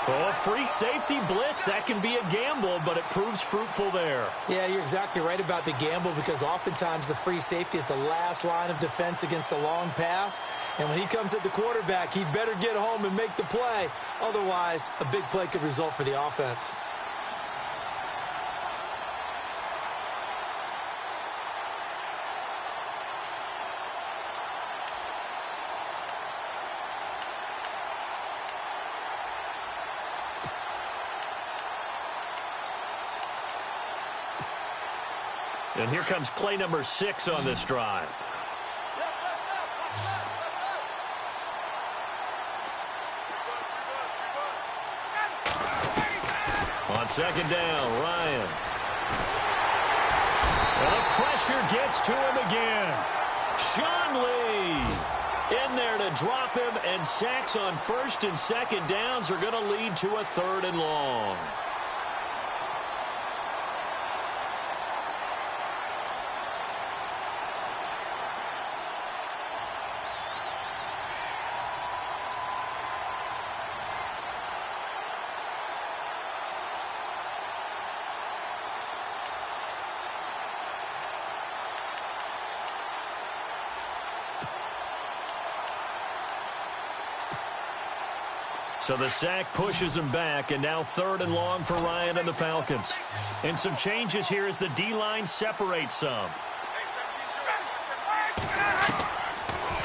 Well, a free safety blitz, that can be a gamble, but it proves fruitful there. Yeah, you're exactly right about the gamble because oftentimes the free safety is the last line of defense against a long pass. And when he comes at the quarterback, he'd better get home and make the play. Otherwise, a big play could result for the offense. And here comes play number 6 on this drive. On second down, Ryan. And the pressure gets to him again. Sean Lee in there to drop him, and sacks on first and second downs are going to lead to a 3rd and long. So the sack pushes him back, and now 3rd and long for Ryan and the Falcons. And some changes here as the D-line separates some.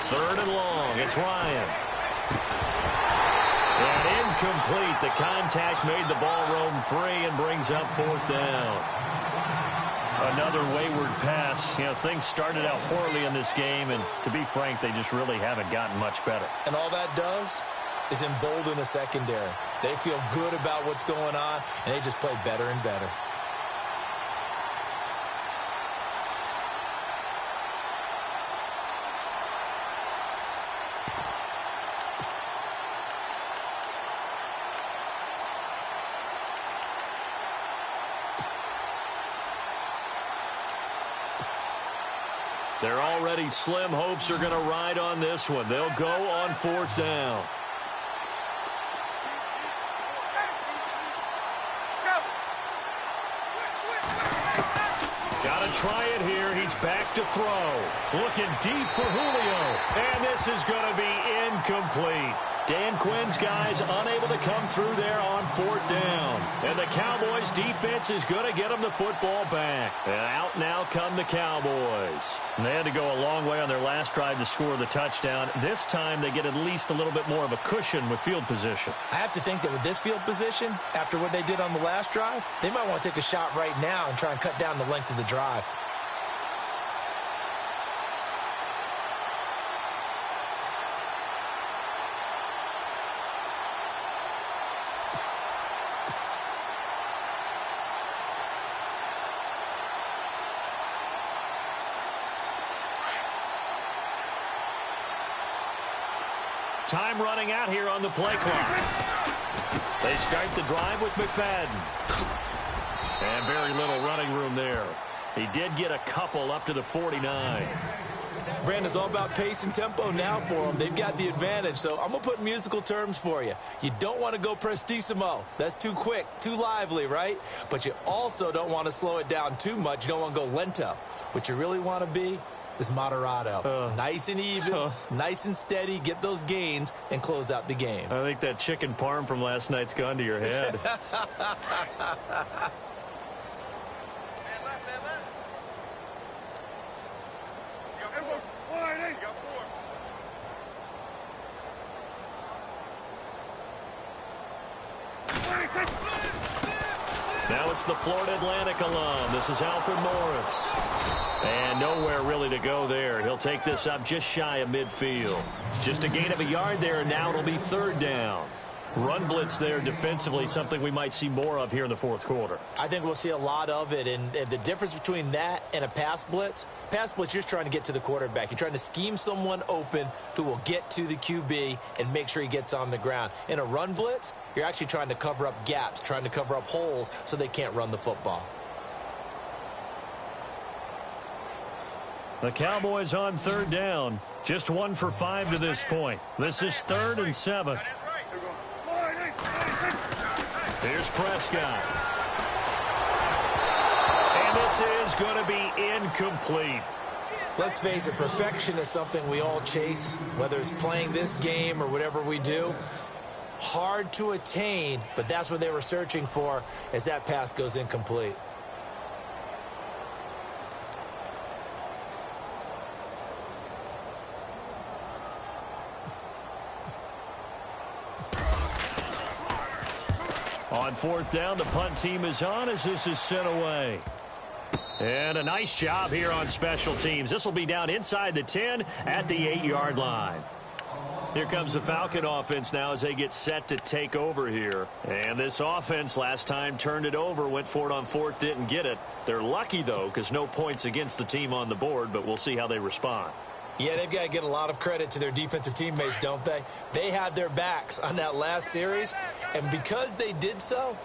3rd and long, it's Ryan. And incomplete. The contact made the ball roam free and brings up 4th down. Another wayward pass. You know, things started out poorly in this game, and to be frank, they just really haven't gotten much better. And all that does is embolden the secondary. They feel good about what's going on, and they just play better and better. Their already slim hopes are going to ride on this one. They'll go on 4th down. Try it here. He's back to throw. Looking deep for Julio. And this is going to be incomplete. Dan Quinn's guys unable to come through there on 4th down. And the Cowboys defense is going to get them the football back. And out now come the Cowboys. And they had to go a long way on their last drive to score the touchdown. This time they get at least a little bit more of a cushion with field position. I have to think that with this field position, after what they did on the last drive, they might want to take a shot right now and try and cut down the length of the drive. Time running out here on the play clock. They start the drive with McFadden. And very little running room there. He did get a couple up to the 49. Brandon, it's all about pace and tempo now for them. They've got the advantage, so I'm going to put musical terms for you. You don't want to go prestissimo. That's too quick, too lively, right? But you also don't want to slow it down too much. You don't want to go lento. What you really want to be is moderato. Nice and even, nice and steady, get those gains, and close out the game. I think that chicken parm from last night's gone to your head. Now it's the Florida Atlantic alum. This is Alfred Morris. And nowhere really to go there. He'll take this up just shy of midfield. Just a gain of a yard there, and now it'll be 3rd down. Run blitz there defensively, something we might see more of here in the 4th quarter. I think we'll see a lot of it, and the difference between that and a pass blitz, you're just trying to get to the quarterback. You're trying to scheme someone open who will get to the QB and make sure he gets on the ground. In a run blitz, you're actually trying to cover up gaps, trying to cover up holes so they can't run the football. The Cowboys on 3rd down. Just 1 for 5 to this point. This is 3rd and 7. Here's Prescott. And this is going to be incomplete. Let's face it, perfection is something we all chase, whether it's playing this game or whatever we do. Hard to attain, but that's what they were searching for as that pass goes incomplete. On 4th down, the punt team is on as this is sent away. And a nice job here on special teams. This will be down inside the 10 at the 8-yard line. Here comes the Falcon offense now as they get set to take over here. And this offense last time turned it over, went for it on fourth, didn't get it. They're lucky, though, because no points against the team on the board, but we'll see how they respond. Yeah, they've got to get a lot of credit to their defensive teammates, don't they? They had their backs on that last series, and because they did so,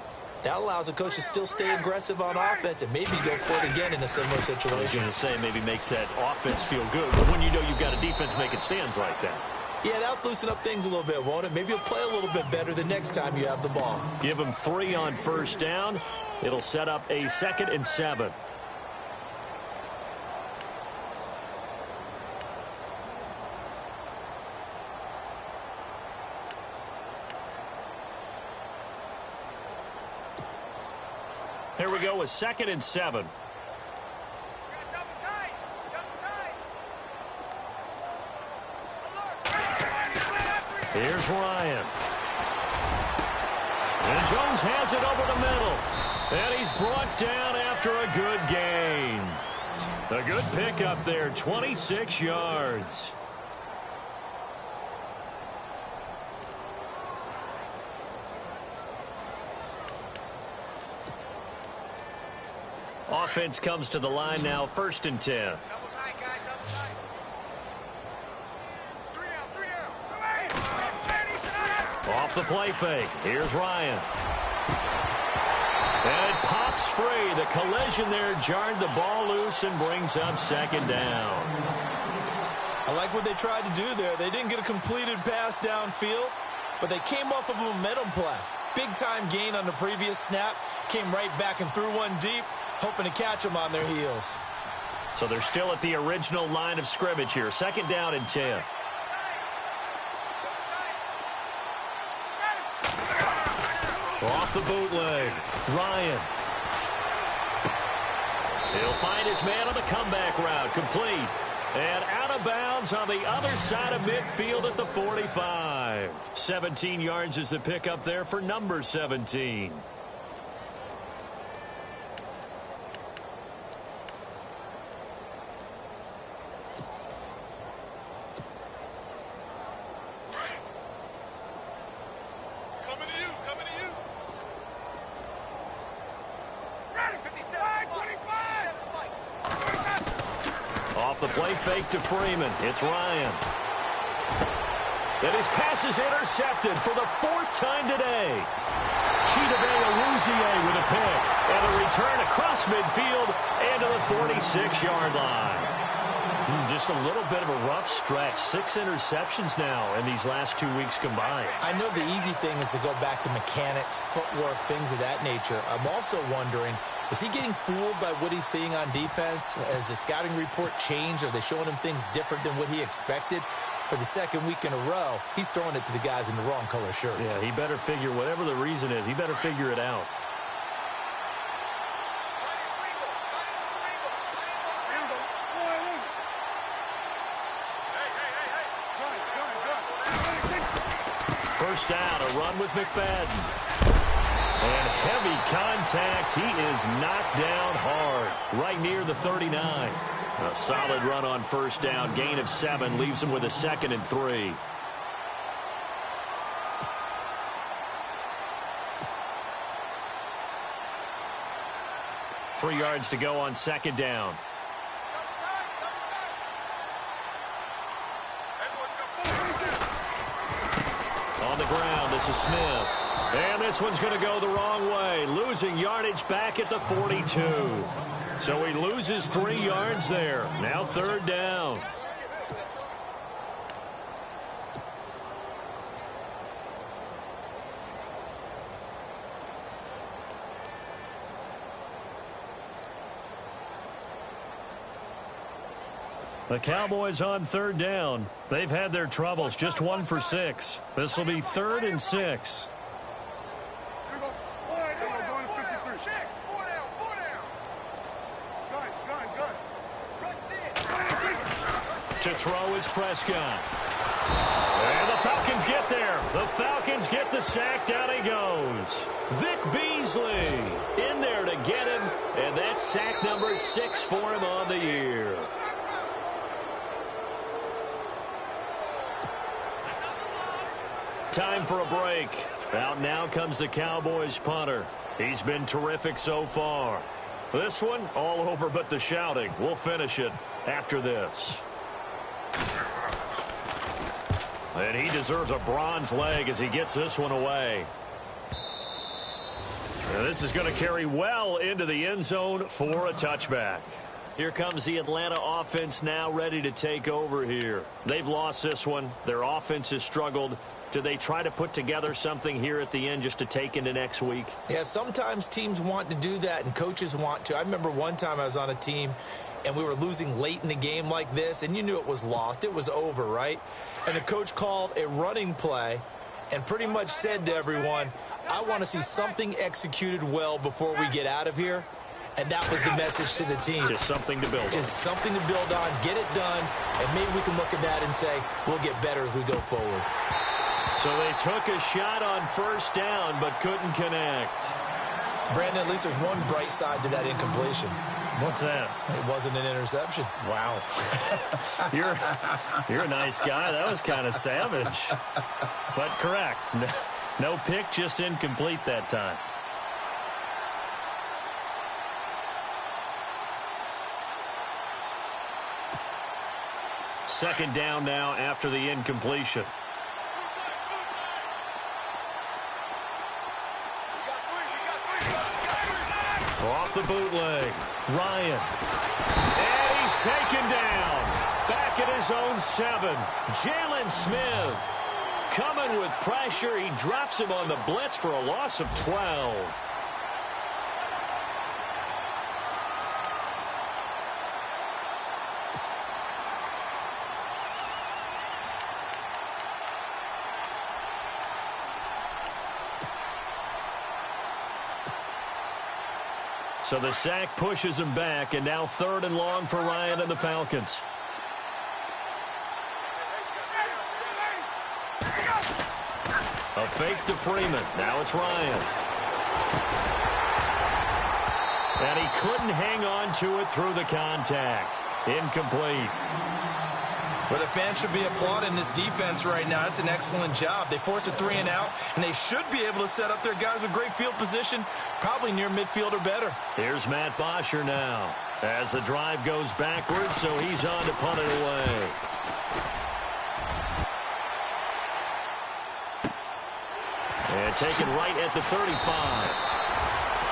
that allows the coach to still stay aggressive on offense and maybe go for it again in a similar situation. I was going to say maybe makes that offense feel good, but when you know you've got a defense making stands like that. Yeah, that'll loosen up things a little bit, won't it? Maybe you'll play a little bit better the next time you have the ball. Give them 3 on first down. It'll set up a 2nd and 7. Here we go with 2nd and 7. Here's Ryan. And Jones has it over the middle. And he's brought down after a good gain. A good pickup there, 26 yards. Offense comes to the line now, 1st and 10. Off the play fake. Here's Ryan. And it pops free. The collision there jarred the ball loose and brings up 2nd down. I like what they tried to do there. They didn't get a completed pass downfield, but they came off of a momentum play. Big-time gain on the previous snap. Came right back and threw one deep, hoping to catch them on their heels. So they're still at the original line of scrimmage here. 2nd down and 10. Off the bootleg, Ryan. He'll find his man on the comeback route, complete. And out of bounds on the other side of midfield at the 45. 17 yards is the pickup there for number 17. Off the play fake to Freeman. It's Ryan. And his pass is intercepted for the 4th time today. Chidobe with a pick. And a return across midfield and to the 46-yard line. Just a little bit of a rough stretch. 6 interceptions now in these last 2 weeks combined. I know the easy thing is to go back to mechanics, footwork, things of that nature. I'm also wondering, is he getting fooled by what he's seeing on defense? Has the scouting report changed? Are they showing him things different than what he expected? For the 2nd week in a row, he's throwing it to the guys in the wrong color shirts. Yeah, he better figure, whatever the reason is, he better figure it out. First down, a run with McFadden. And heavy contact. He is knocked down hard, right near the 39. A solid run on first down. Gain of 7 leaves him with a 2nd and 3. Three yards to go on 2nd down. On the ground, this is Smith. And this one's going to go the wrong way. Losing yardage back at the 42. So he loses 3 yards there. Now 3rd down. The Cowboys on 3rd down. They've had their troubles. Just 1 for 6. This will be 3rd and 6. To throw is Prescott. And the Falcons get there. The Falcons get the sack. Down he goes. Vic Beasley in there to get him, and that's sack number 6 for him on the year. Time for a break. Out now comes the Cowboys punter. He's been terrific so far. This one, all over but the shouting. We'll finish it after this. And he deserves a bronze leg as he gets this one away. And this is going to carry well into the end zone for a touchback. Here comes the Atlanta offense now ready to take over here. They've lost this one. Their offense has struggled. Do they try to put together something here at the end just to take into next week? Yeah, sometimes teams want to do that and coaches want to. I remember one time I was on a team and we were losing late in the game like this, and you knew it was lost. It was over, right? And the coach called a running play and pretty much said to everyone, I want to see something executed well before we get out of here. And that was the message to the team. Just something to build on. Just something to build on, get it done, and maybe we can look at that and say, we'll get better as we go forward. So they took a shot on first down but couldn't connect. Brandon, at least there's one bright side to that incompletion. What's that? It wasn't an interception. Wow. You're a nice guy. That was kind of savage. But correct. No pick, just incomplete that time. Second down now after the incompletion. Off the bootleg, Ryan. And he's taken down. Back at his own 7. Jalen Smith coming with pressure. He drops him on the blitz for a loss of 12. So the sack pushes him back, and now 3rd and long for Ryan and the Falcons. A fake to Freeman. Now it's Ryan. And he couldn't hang on to it through the contact. Incomplete. Well, the fans should be applauding this defense right now. It's an excellent job. They force a 3 and out, and they should be able to set up their guys with great field position, probably near midfield or better. Here's Matt Bosher now as the drive goes backwards, so he's on to punt it away. And taken right at the 35.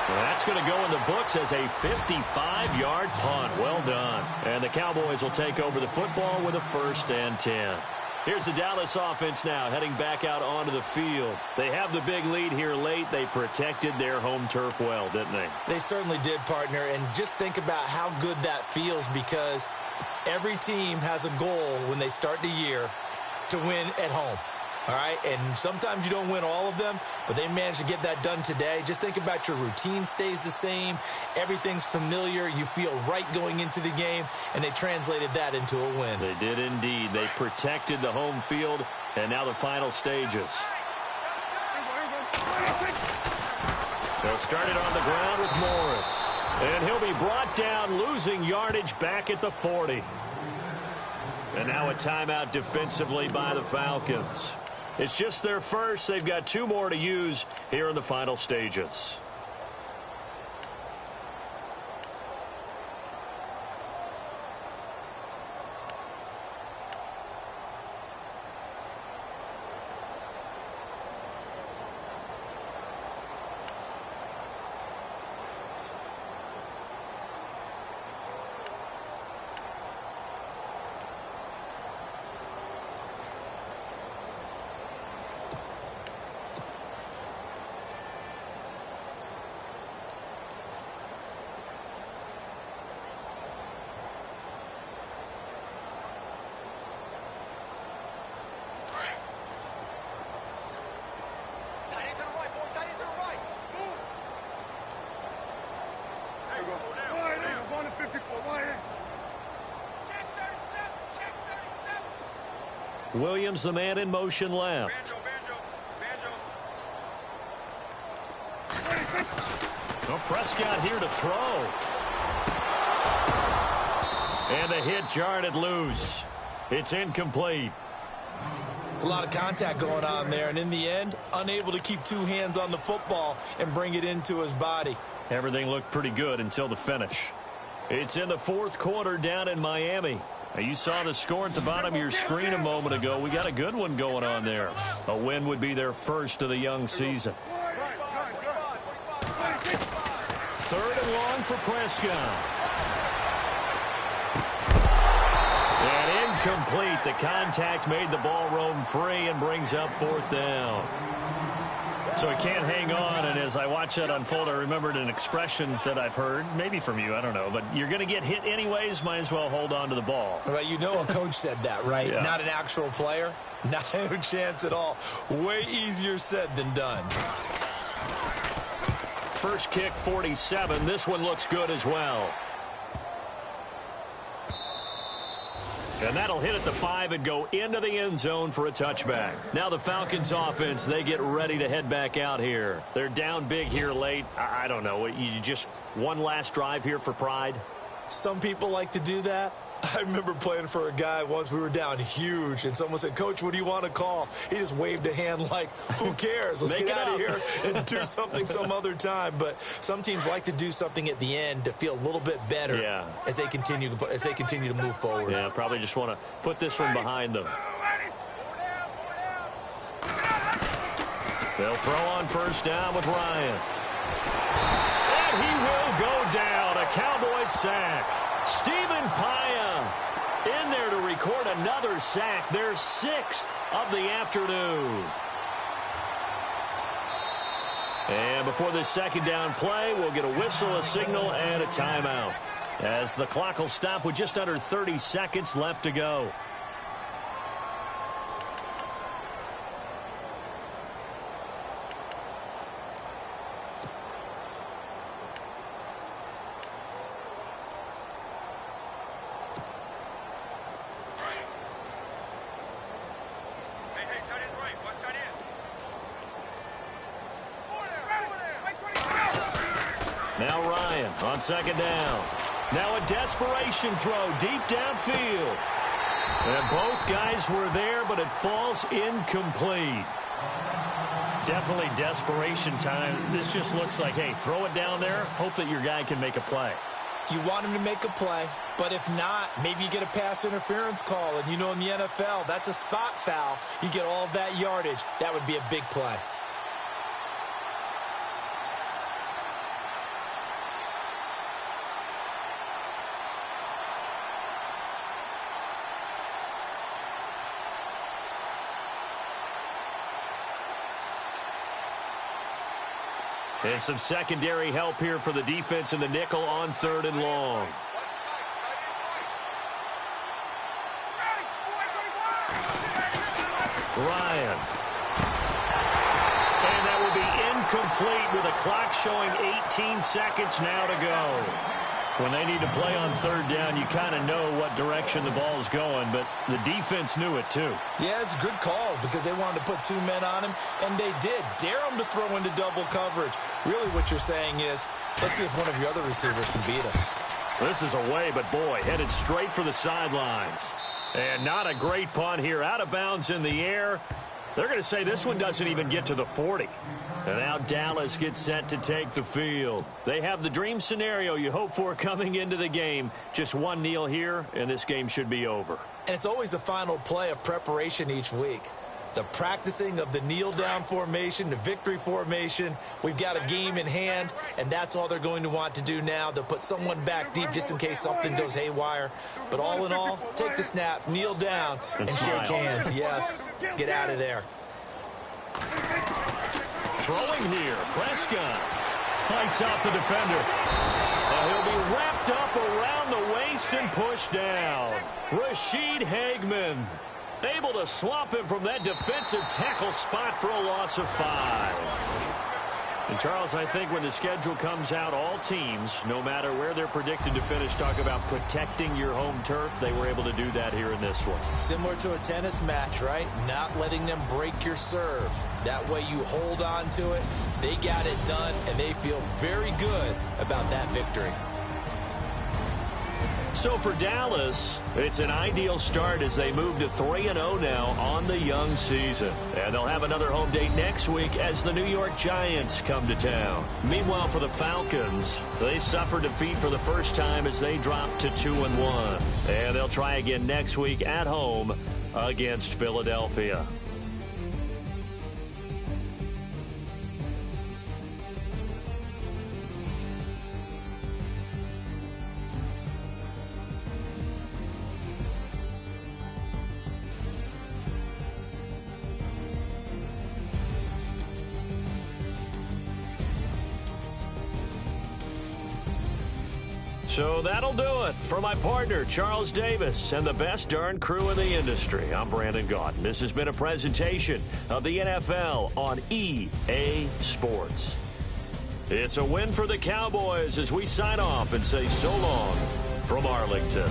That's going to go in the books as a 55-yard punt. Well done. And the Cowboys will take over the football with a 1st and 10. Here's the Dallas offense now heading back out onto the field. They have the big lead here late. They protected their home turf well, didn't they? They certainly did, partner. And just think about how good that feels, because every team has a goal when they start the year to win at home. All right, and sometimes you don't win all of them, but they managed to get that done today. Just think about your routine stays the same. Everything's familiar. You feel right going into the game, and they translated that into a win. They did indeed. They protected the home field, and now the final stages. They'll start it on the ground with Morris, and he'll be brought down, losing yardage back at the 40. And now a timeout defensively by the Falcons. It's just their first. They've got 2 more to use here in the final stages. Williams, the man in motion left. Well, Prescott here to throw. And the hit jarred it loose. It's incomplete. It's a lot of contact going on there, and in the end, unable to keep two hands on the football and bring it into his body. Everything looked pretty good until the finish. It's in the fourth quarter down in Miami. Now, you saw the score at the bottom of your screen a moment ago. We got a good one going on there. A win would be their first of the young season. 3rd and long for Prescott. And incomplete. The contact made the ball roam free and brings up 4th down. So he can't hang on, and as I watch that unfold, I remembered an expression that I've heard, maybe from you, I don't know, but you're going to get hit anyways, might as well hold on to the ball. Well, you know a coach said that, right? Yeah. Not an actual player. Not a chance at all. Way easier said than done. First kick, 47. This one looks good as well. And that'll hit at the 5 and go into the end zone for a touchback. Now the Falcons offense, they get ready to head back out here. They're down big here late. I don't know. You just one last drive here for pride? Some people like to do that. I remember playing for a guy once. We were down huge, and someone said, "Coach, what do you want to call?" He just waved a hand like, who cares? Let's get out of here and do something some other time. But some teams like to do something at the end to feel a little bit better as they continue to move forward. Yeah, probably just want to put this one behind them. They'll throw on first down with Ryan. And he will go down. A Cowboys sack. Stephen Paya in there to record another sack, their 6th of the afternoon. And before this second down play, we'll get a whistle, a signal, and a timeout, as the clock will stop with just under 30 seconds left to go. Now Ryan on second down. Now a desperation throw deep downfield. And both guys were there, but it falls incomplete. Definitely desperation time. This just looks like, hey, throw it down there, hope that your guy can make a play. You want him to make a play, but if not, maybe you get a pass interference call. And you know in the NFL, that's a spot foul. You get all of that yardage. That would be a big play. And some secondary help here for the defense in the nickel on 3rd and long. Ryan. And that will be incomplete with a clock showing 18 seconds now to go. When they need to play on 3rd down, you kind of know what direction the ball's going, but the defense knew it too. Yeah, it's a good call because they wanted to put 2 men on him, and they did. Dare him to throw into double coverage. Really what you're saying is, let's see if one of your other receivers can beat us. This is away, but boy, headed straight for the sidelines. And not a great punt here. Out of bounds in the air. They're going to say this one doesn't even get to the 40. And now Dallas gets set to take the field. They have the dream scenario you hope for coming into the game. Just one kneel here, and this game should be over. And it's always the final play of preparation each week. The practicing of the kneel-down formation, the victory formation. We've got a game in hand, and that's all they're going to want to do now. They'll put someone back deep just in case something goes haywire. But all in all, take the snap, kneel down, and shake hands. Yes, get out of there. Throwing here, Prescott fights out the defender. And he'll be wrapped up around the waist and pushed down. Rashid Hageman able to swap him from that defensive tackle spot for a loss of 5. And, Charles, I think when the schedule comes out, all teams, no matter where they're predicted to finish, talk about protecting your home turf. They were able to do that here in this one. Similar to a tennis match, right? Not letting them break your serve. That way you hold on to it. They got it done, and they feel very good about that victory. So for Dallas, it's an ideal start as they move to 3-0 now on the young season. And they'll have another home date next week as the New York Giants come to town. Meanwhile, for the Falcons, they suffered defeat for the first time as they dropped to 2-1. And they'll try again next week at home against Philadelphia. So that'll do it for my partner, Charles Davis, and the best darn crew in the industry. I'm Brandon Gaudin. This has been a presentation of the NFL on EA Sports. It's a win for the Cowboys as we sign off and say so long from Arlington.